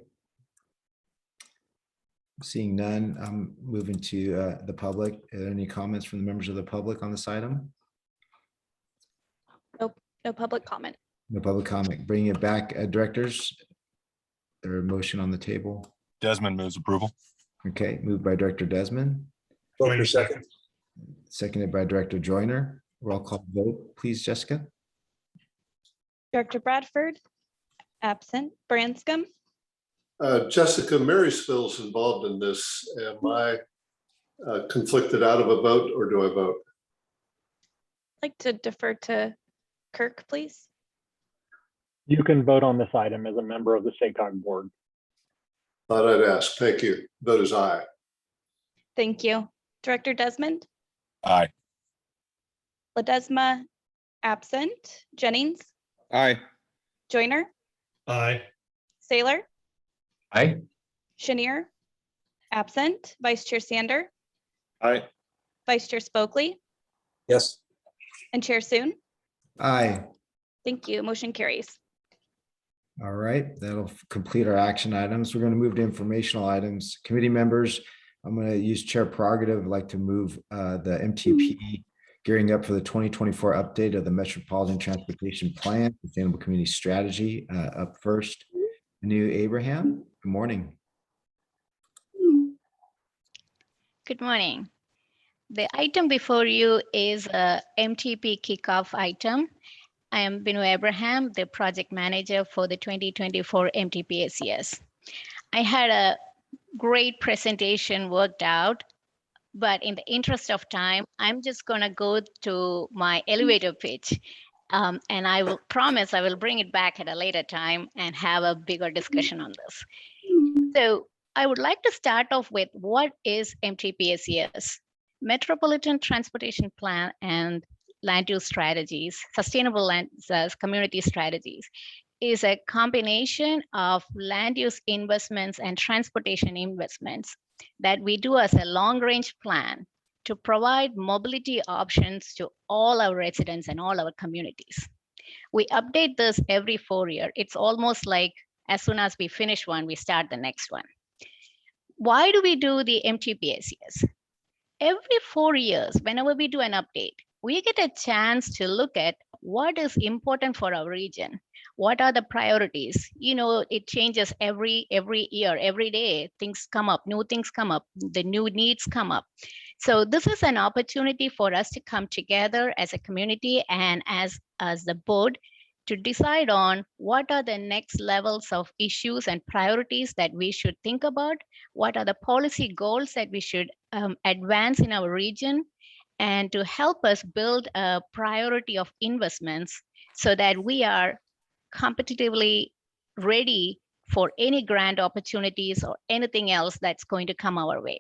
Seeing none, I'm moving to the public. Are there any comments from the members of the public on this item? Nope, no public comment. No public comment. Bringing it back, directors. There a motion on the table? Desmond moves approval. Okay, moved by Director Desmond. Joyner second. Seconded by Director Joyner. Roll call vote, please, Jessica. Director Bradford, absent. Branscombe, Jessica Marysville's involved in this. Am I conflicted out of a vote, or do I vote? I'd like to defer to Kirk, please. You can vote on this item as a member of the SACOG board. Thought I'd ask. Thank you. Vote is aye. Thank you. Director Desmond, Aye. Ledesma, absent. Jennings, Aye. Joyner, Aye. Saylor, Aye. Chenier, absent. Vice Chair Sander, Aye. Vice Chair Spokley, Yes. and Chair Soon. Aye. Thank you. Motion carries. All right, that'll complete our action items. We're going to move to informational items. Committee members, I'm going to use chair prerogative. I'd like to move the MTP gearing up for the 2024 update of the Metropolitan Transportation Plan, Sustainable Community Strategy up first. New Abraham, good morning. Good morning. The item before you is a MTP kickoff item. I am Binu Abraham, the project manager for the 2024 MTP ACS. I had a great presentation worked out, but in the interest of time, I'm just gonna go to my elevator pitch. And I will promise I will bring it back at a later time and have a bigger discussion on this. So I would like to start off with what is MTP ACS? Metropolitan Transportation Plan and Land Use Strategies, Sustainable Land Community Strategies, is a combination of land use investments and transportation investments that we do as a long-range plan to provide mobility options to all our residents and all our communities. We update this every 4 years. It's almost like as soon as we finish one, we start the next one. Why do we do the MTP ACS? Every 4 years, whenever we do an update, we get a chance to look at what is important for our region. What are the priorities? You know, it changes every year, every day, things come up, new things come up, the new needs come up. So this is an opportunity for us to come together as a community and as the board to decide on what are the next levels of issues and priorities that we should think about, what are the policy goals that we should advance in our region, and to help us build a priority of investments so that we are competitively ready for any grant opportunities or anything else that's going to come our way.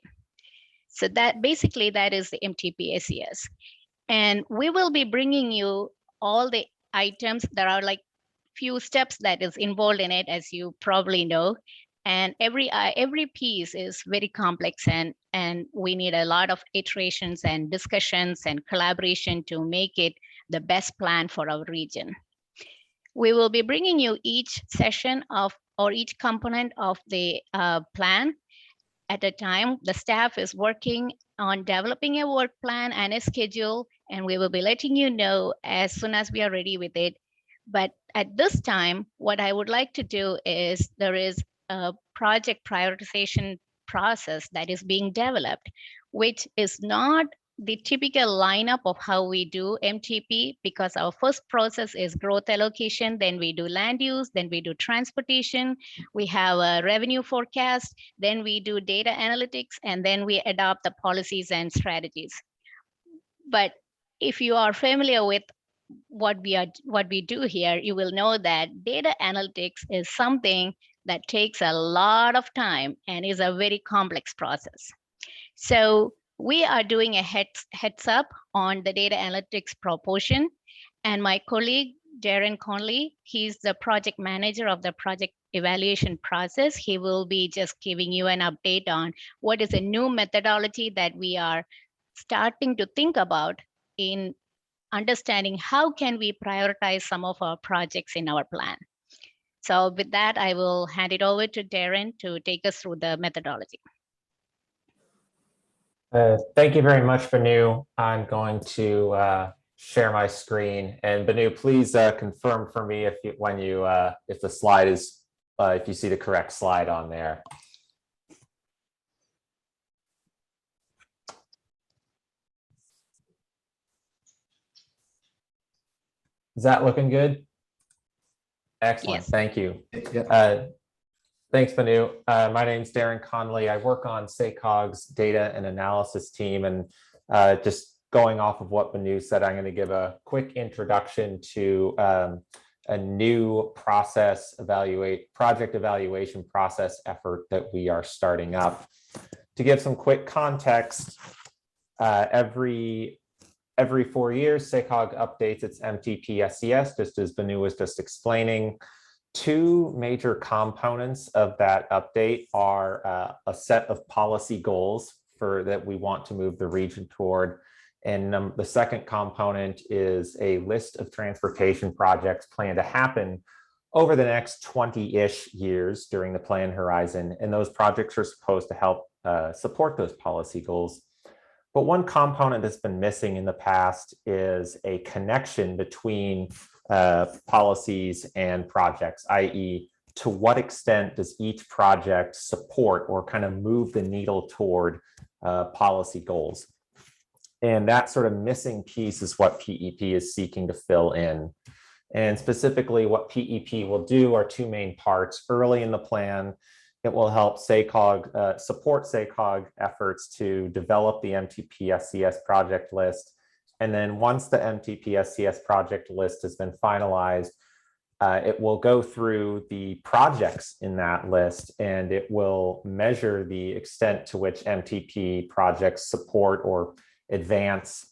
So that basically that is the MTP ACS. And we will be bringing you all the items. There are like few steps that is involved in it, as you probably know. And every piece is very complex, and we need a lot of iterations and discussions and collaboration to make it the best plan for our region. We will be bringing you each session of or each component of the plan at a time. The staff is working on developing a work plan and a schedule, and we will be letting you know as soon as we are ready with it. But at this time, what I would like to do is there is a project prioritization process that is being developed, which is not the typical lineup of how we do MTP, because our first process is growth allocation, then we do land use, then we do transportation, we have a revenue forecast, then we do data analytics, and then we adopt the policies and strategies. But if you are familiar with what we do here, you will know that data analytics is something that takes a lot of time and is a very complex process. So we are doing a heads up on the data analytics proportion. And my colleague, Darren Conley, he's the project manager of the project evaluation process. He will be just giving you an update on what is a new methodology that we are starting to think about in understanding how can we prioritize some of our projects in our plan. So with that, I will hand it over to Darren to take us through the methodology. Thank you very much, Banu. I'm going to share my screen, and Banu, please confirm for me if the slide is if you see the correct slide on there. Is that looking good? Excellent. Yes. Thank you. Yeah. Thanks, Banu. My name's Darren Conley. I work on SACOG's data and analysis team. And just going off of what Banu said, I'm going to give a quick introduction to a new project evaluation process effort that we are starting up. To give some quick context, every 4 years, SACOG updates its MTP SES, just as Banu was just explaining. Two major components of that update are a set of policy goals that we want to move the region toward. And the second component is a list of transportation projects planned to happen over the next 20-ish years during the plan horizon. And those projects are supposed to help support those policy goals. But one component that's been missing in the past is a connection between policies and projects, i.e., to what extent does each project support or kind of move the needle toward policy goals? And that sort of missing piece is what PEP is seeking to fill in. And specifically, what PEP will do are two main parts. Early in the plan, it will help SACOG support SACOG efforts to develop the MTP SCS project list. And then once the MTP SCS project list has been finalized, it will go through the projects in that list, and it will measure the extent to which MTP projects support or advance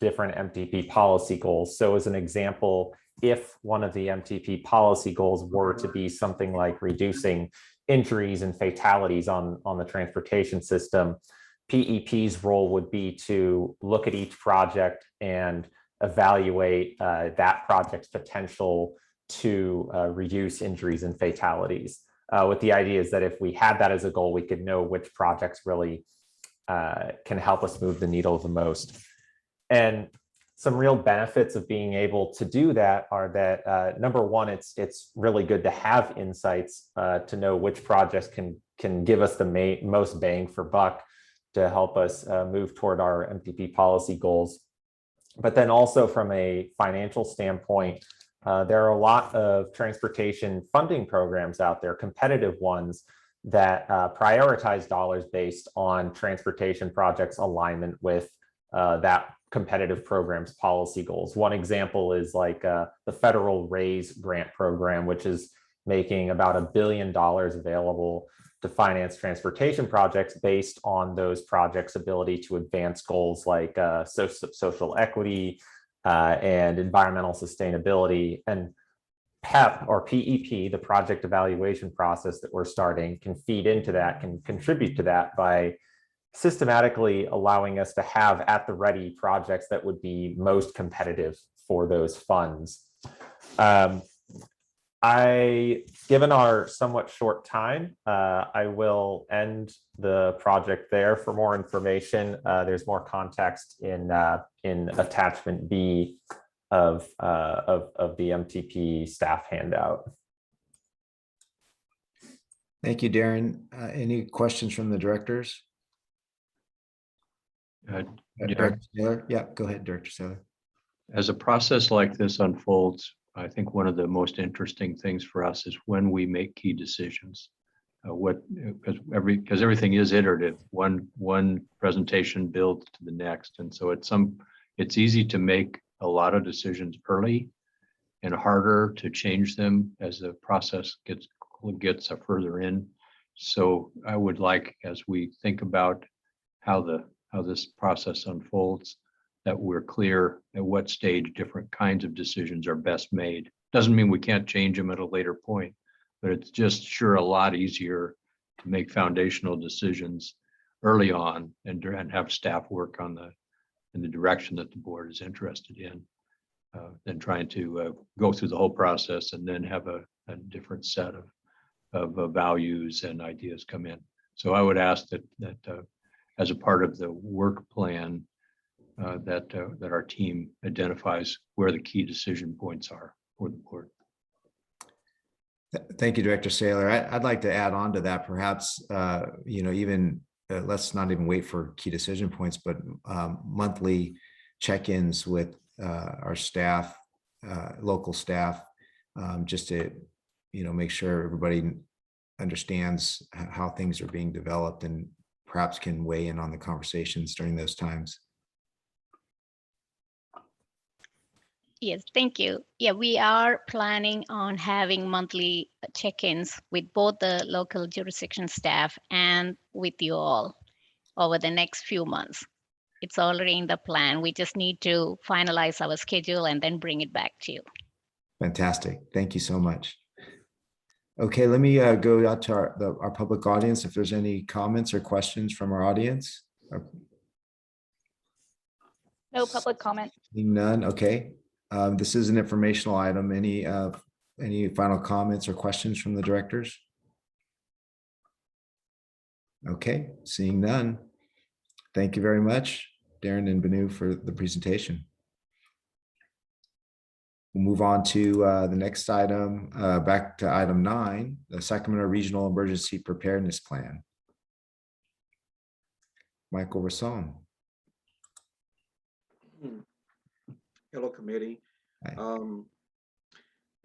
different MTP policy goals. So as an example, if one of the MTP policy goals were to be something like reducing injuries and fatalities on the transportation system, PEP's role would be to look at each project and evaluate that project's potential to reduce injuries and fatalities. With the idea is that if we had that as a goal, we could know which projects really can help us move the needle the most. And some real benefits of being able to do that are that number one, it's really good to have insights to know which projects can give us the most bang for buck to help us move toward our MTP policy goals. But then also from a financial standpoint, there are a lot of transportation funding programs out there, competitive ones, that prioritize dollars based on transportation projects alignment with that competitive program's policy goals. One example is like the federal RAISE grant program, which is making about $1 billion available to finance transportation projects based on those projects' ability to advance goals like social equity and environmental sustainability. And PEP or PEP, the project evaluation process that we're starting, can feed into that, can contribute to that by systematically allowing us to have at the ready projects that would be most competitive for those funds. Given our somewhat short time, I will end the project there. For more information, there's more context in attachment B of the MTP staff handout. Thank you, Darren. Any questions from the directors? Director Saylor? Yeah, go ahead, Director Saylor. As a process like this unfolds, I think one of the most interesting things for us is when we make key decisions. Because everything is iterative. One presentation builds to the next, and so it's easy to make a lot of decisions early, and harder to change them as the process gets further in. So I would like, as we think about how this process unfolds, that we're clear at what stage different kinds of decisions are best made. Doesn't mean we can't change them at a later point, but it's just sure a lot easier to make foundational decisions early on and have staff work in the direction that the board is interested in, than trying to go through the whole process and then have a different set of values and ideas come in. So I would ask that as a part of the work plan, that our team identifies where the key decision points are for the board. Thank you, Director Saylor. I'd like to add on to that, perhaps, even let's not even wait for key decision points, but monthly check-ins with our staff, local staff, just to, make sure everybody understands how things are being developed and perhaps can weigh in on the conversations during those times. Yes, thank you. Yeah, we are planning on having monthly check-ins with both the local jurisdiction staff and with you all over the next few months. It's already in the plan. We just need to finalize our schedule and then bring it back to you. Fantastic. Thank you so much. Okay, let me go out to our public audience if there's any comments or questions from our audience. No public comment. None. Okay. This is an informational item. Any final comments or questions from the directors? Okay, seeing none. Thank you very much, Darren and Banu, for the presentation. We'll move on to the next item, back to item 9, the Sacramento Regional Emergency Preparedness Plan. Michael Rasson. Hello, committee. The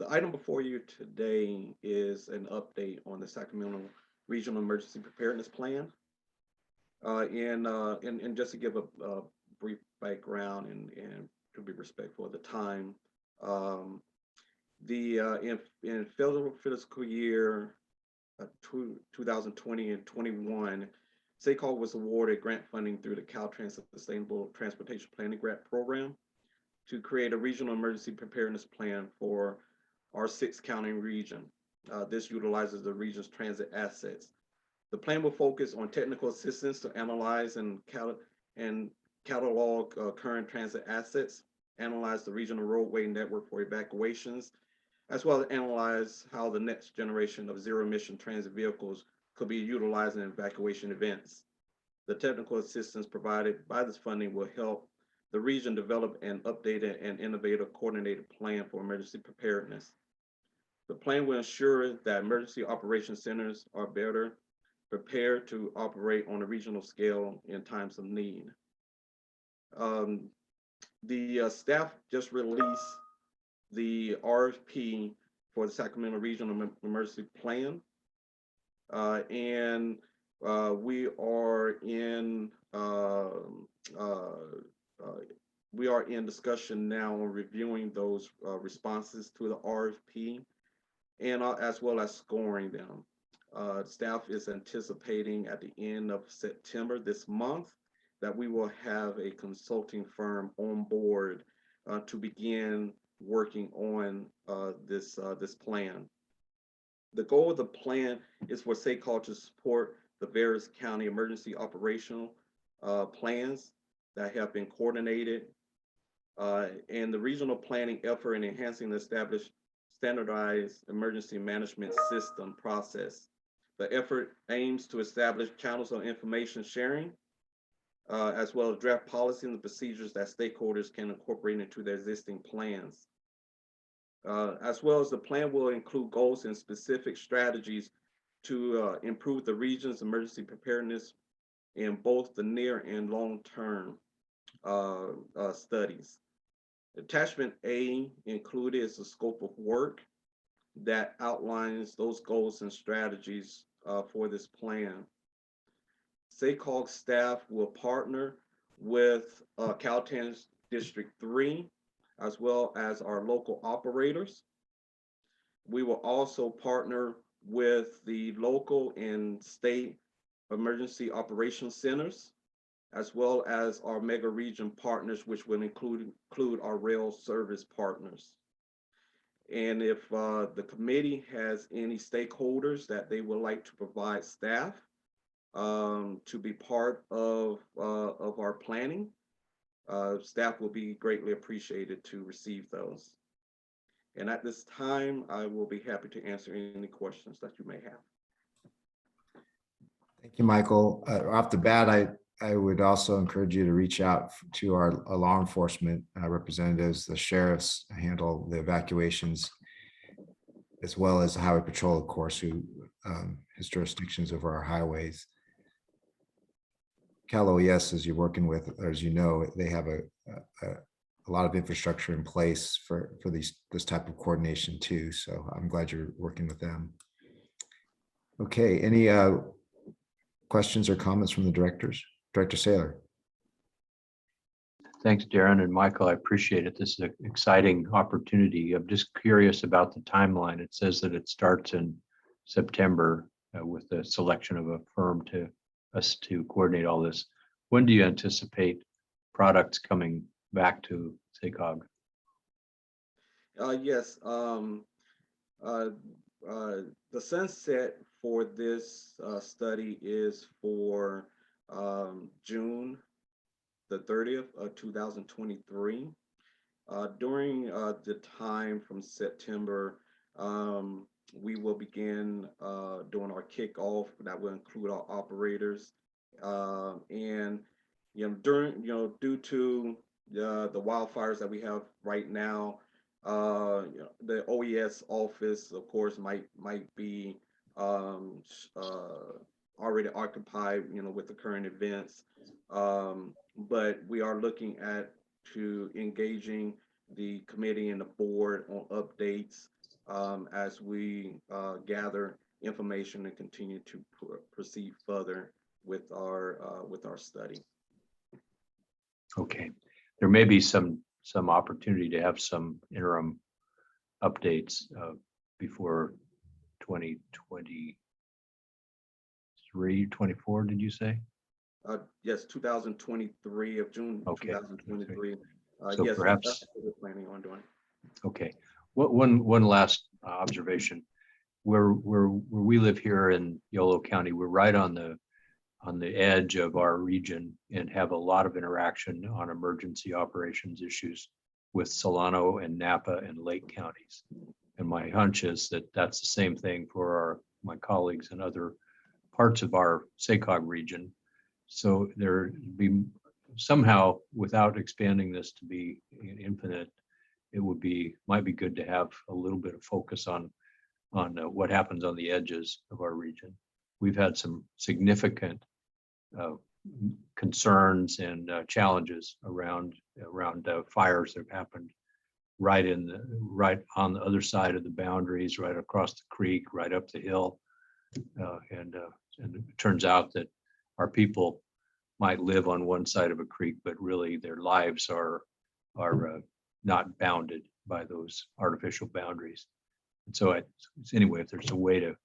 item before you today is an update on the Sacramento Regional Emergency Preparedness Plan. And just to give a brief background and to be respectful of the time, in federal fiscal year 2020 and 21, SACOG was awarded grant funding through the Caltrans Sustainable Transportation Planning Grant Program to create a regional emergency preparedness plan for our 6-county region. This utilizes the region's transit assets. The plan will focus on technical assistance to analyze and catalog current transit assets, analyze the regional roadway network for evacuations, as well as analyze how the next generation of zero-emission transit vehicles could be utilized in evacuation events. The technical assistance provided by this funding will help the region develop an updated and innovative coordinated plan for emergency preparedness. The plan will ensure that emergency operations centers are better prepared to operate on a regional scale in times of need. The staff just released the RFP for the Sacramento Regional Emergency Plan, and we are in discussion now on reviewing those responses to the RFP, and as well as scoring them. Staff is anticipating at the end of September this month that we will have a consulting firm on board to begin working on this plan. The goal of the plan is for SACOG to support the various county emergency operational plans that have been coordinated, and the regional planning effort in enhancing the established standardized emergency management system process. The effort aims to establish channels of information sharing, as well as draft policy and the procedures that stakeholders can incorporate into their existing plans. As well as the plan will include goals and specific strategies to improve the region's emergency preparedness in both the near and long-term studies. Attachment A included is the scope of work that outlines those goals and strategies for this plan. SACOG staff will partner with Caltrans District 3, as well as our local operators. We will also partner with the local and state emergency operations centers, as well as our mega region partners, which will include our rail service partners. And if the committee has any stakeholders that they would like to provide staff to be part of our planning, staff will be greatly appreciated to receive those. And at this time, I will be happy to answer any questions that you may have. Thank you, Michael. Off the bat, I would also encourage you to reach out to our law enforcement representatives. The sheriffs handle the evacuations, as well as the highway patrol, of course, who has jurisdictions over our highways. Cal OES, as you're working with, as you know, they have a a lot of infrastructure in place for this type of coordination too. So I'm glad you're working with them. Okay, any questions or comments from the directors? Director Saylor. Thanks, Darren and Michael. I appreciate it. This is an exciting opportunity. I'm just curious about the timeline. It says that it starts in September with the selection of a firm to us to coordinate all this. When do you anticipate products coming back to SACOG? Yes. The sunset for this study is for June the 30th of 2023. During the time from September, we will begin doing our kickoff. That will include our operators, and due to the wildfires that we have right now, the OES office, of course, might be already occupied, with the current events. But we are looking at engaging the committee and the board on updates as we gather information and continue to proceed further with our study. Okay, there may be some opportunity to have some interim updates before 2023, 24, did you say? Yes, 2023 of June. Okay. 2023. So yes, perhaps that's what we're planning on doing. Okay. One last observation. Where we live here in Yolo County, we're right on the edge of our region and have a lot of interaction on emergency operations issues with Solano and Napa and Lake counties. And my hunch is that that's the same thing for my colleagues in other parts of our SACOG region. So there be somehow, without expanding this to be infinite, it might be good to have a little bit of focus on what happens on the edges of our region. We've had some significant concerns and challenges around fires that have happened right on the other side of the boundaries, right across the creek, right up the hill, and it turns out that our people might live on one side of a creek, but really their lives are not bounded by those artificial boundaries. And so anyway, if there's a way to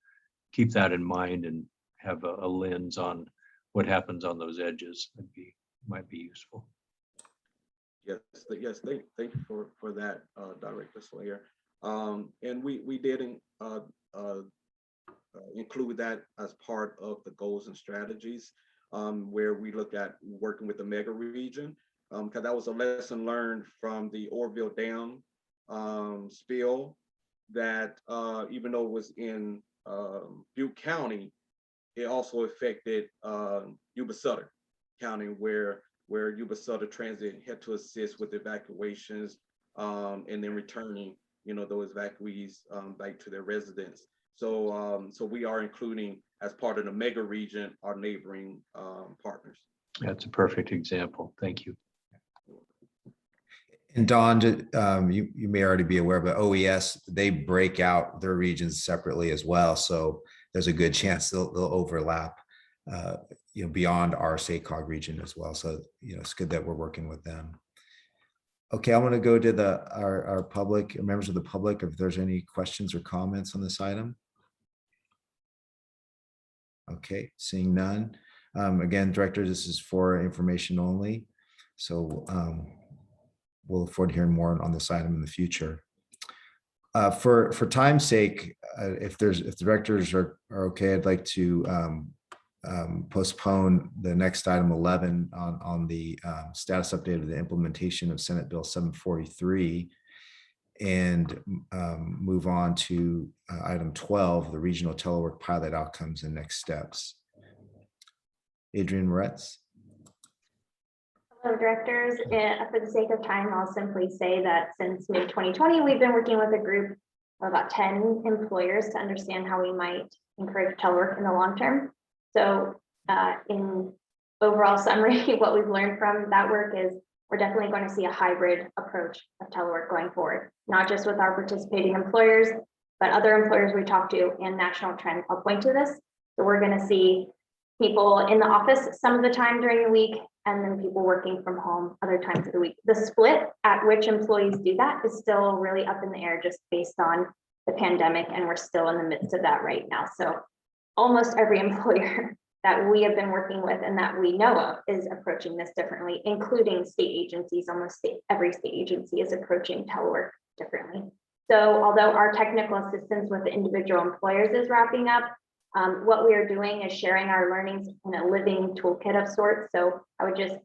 keep that in mind and have a lens on what happens on those edges, might be useful. Yes, thank you for that, Director Slayer. And we did include that as part of the goals and strategies, where we look at working with the mega region, because that was a lesson learned from the Orville Dam spill, that even though it was in Butte County, it also affected Yuba Sutter County, where Yuba Sutter Transit had to assist with evacuations and then returning, those evacuees back to their residence. So we are including, as part of the mega region, our neighboring partners. That's a perfect example. Thank you. And Don, you may already be aware, but OES, they break out their regions separately as well. So there's a good chance they'll overlap, beyond our SACOG region as well. So, it's good that we're working with them. Okay, I'm going to go to our public, members of the public, if there's any questions or comments on this item. Okay, seeing none. Again, Director, this is for information only. So we'll look forward to hearing more on this item in the future. For time's sake, if the directors are okay, I'd like to postpone the next item 11 on the status update of the implementation of Senate Bill 743 and move on to item 12, the regional telework pilot outcomes and next steps. Adrienne Moretz. Hello, directors. For the sake of time, I'll simply say that since mid-2020, we've been working with a group of about 10 employers to understand how we might encourage telework in the long term. So in overall summary, what we've learned from that work is we're definitely going to see a hybrid approach of telework going forward, not just with our participating employers, but other employers we talk to and national trends I'll point to this. So we're going to see people in the office some of the time during the week, and then people working from home other times of the week. The split at which employees do that is still really up in the air just based on the pandemic, and we're still in the midst of that right now. So almost every employer that we have been working with and that we know of is approaching this differently, including state agencies. Almost every state agency is approaching telework differently. So although our technical assistance with the individual employers is wrapping up, what we are doing is sharing our learnings in a living toolkit of sorts. So I would just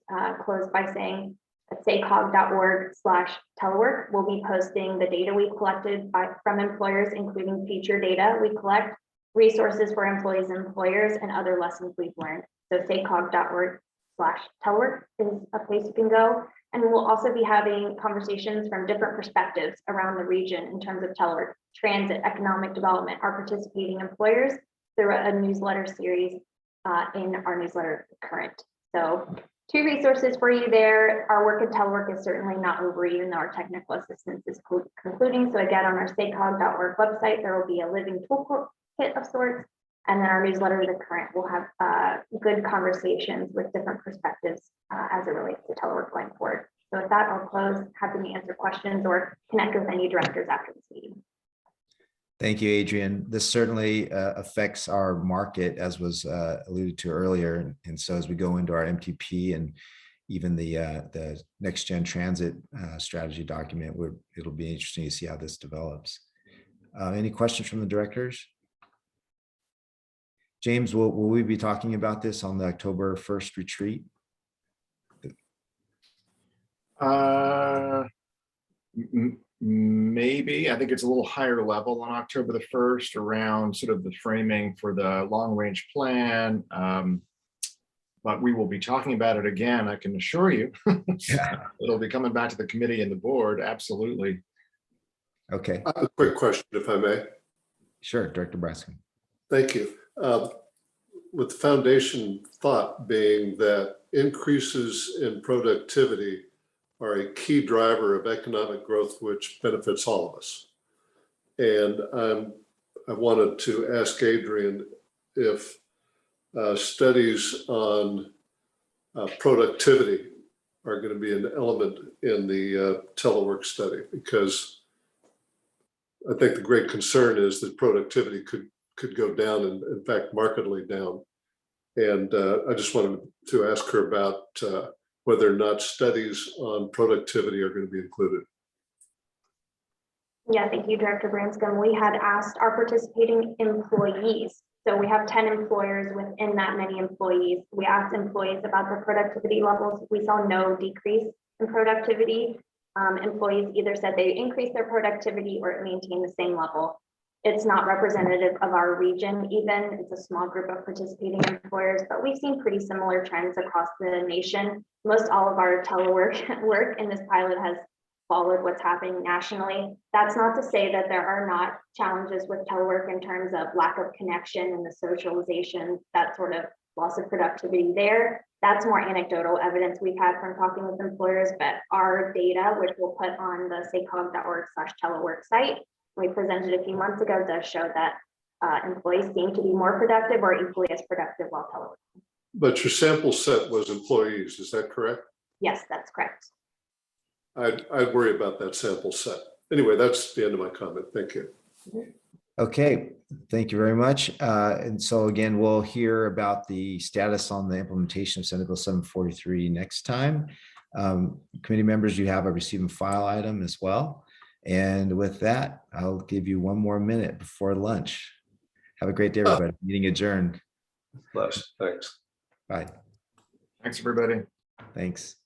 close by saying at sacog.org/telework, we'll be posting the data we've collected from employers, including future data we collect, resources for employees and employers, and other lessons we've learned. So sacog.org/telework is a place you can go. And we'll also be having conversations from different perspectives around the region in terms of telework, transit, economic development, our participating employers through a newsletter series in our newsletter Current. So 2 resources for you there. Our work at telework is certainly not over, even though our technical assistance is concluding. So again, on our sacog.org website, there will be a living toolkit of sorts. And then our newsletter, The Current, will have good conversations with different perspectives as it relates to telework going forward. So with that, I'll close. Happy to answer questions or connect with any directors after this meeting. Thank you, Adrian. This certainly affects our market, as was alluded to earlier. And so as we go into our MTP and even the next gen transit strategy document, it'll be interesting to see how this develops. Any questions from the directors? James, will we be talking about this on the October 1st retreat? Maybe. I think it's a little higher level on October the 1st around sort of the framing for the long range plan. But we will be talking about it again, I can assure you. It'll be coming back to the committee and the board. Absolutely. Okay. A quick question, if I may. Sure, Director Braskin. Thank you. With the foundation thought being that increases in productivity are a key driver of economic growth, which benefits all of us. And I wanted to ask Adrian if studies on productivity are going to be an element in the telework study, because I think the great concern is that productivity could go down, and in fact, markedly down. And I just wanted to ask her about whether or not studies on productivity are going to be included. Yeah, thank you, Director Branscombe. We had asked our participating employees. So we have 10 employers within that many employees. We asked employees about their productivity levels. We saw no decrease in productivity. Employees either said they increased their productivity or it maintained the same level. It's not representative of our region even. It's a small group of participating employers, but we've seen pretty similar trends across the nation. Most all of our telework work in this pilot has followed what's happening nationally. That's not to say that there are not challenges with telework in terms of lack of connection and the socialization, that sort of loss of productivity there. That's more anecdotal evidence we've had from talking with employers, but our data, which we'll put on the sacog.org/telework site, we presented a few months ago, does show that employees seem to be more productive or equally as productive while teleworking. But your sample set was employees, is that correct? Yes, that's correct. I'd worry about that sample set. Anyway, that's the end of my comment. Thank you. Okay, thank you very much. And so again, we'll hear about the status on the implementation of Senate Bill 743 next time. Committee members, you have a receive and file item as well. And with that, I'll give you one more minute before lunch. Have a great day, everybody. Meeting adjourned. Bless. Thanks. Bye. Thanks, everybody. Thanks.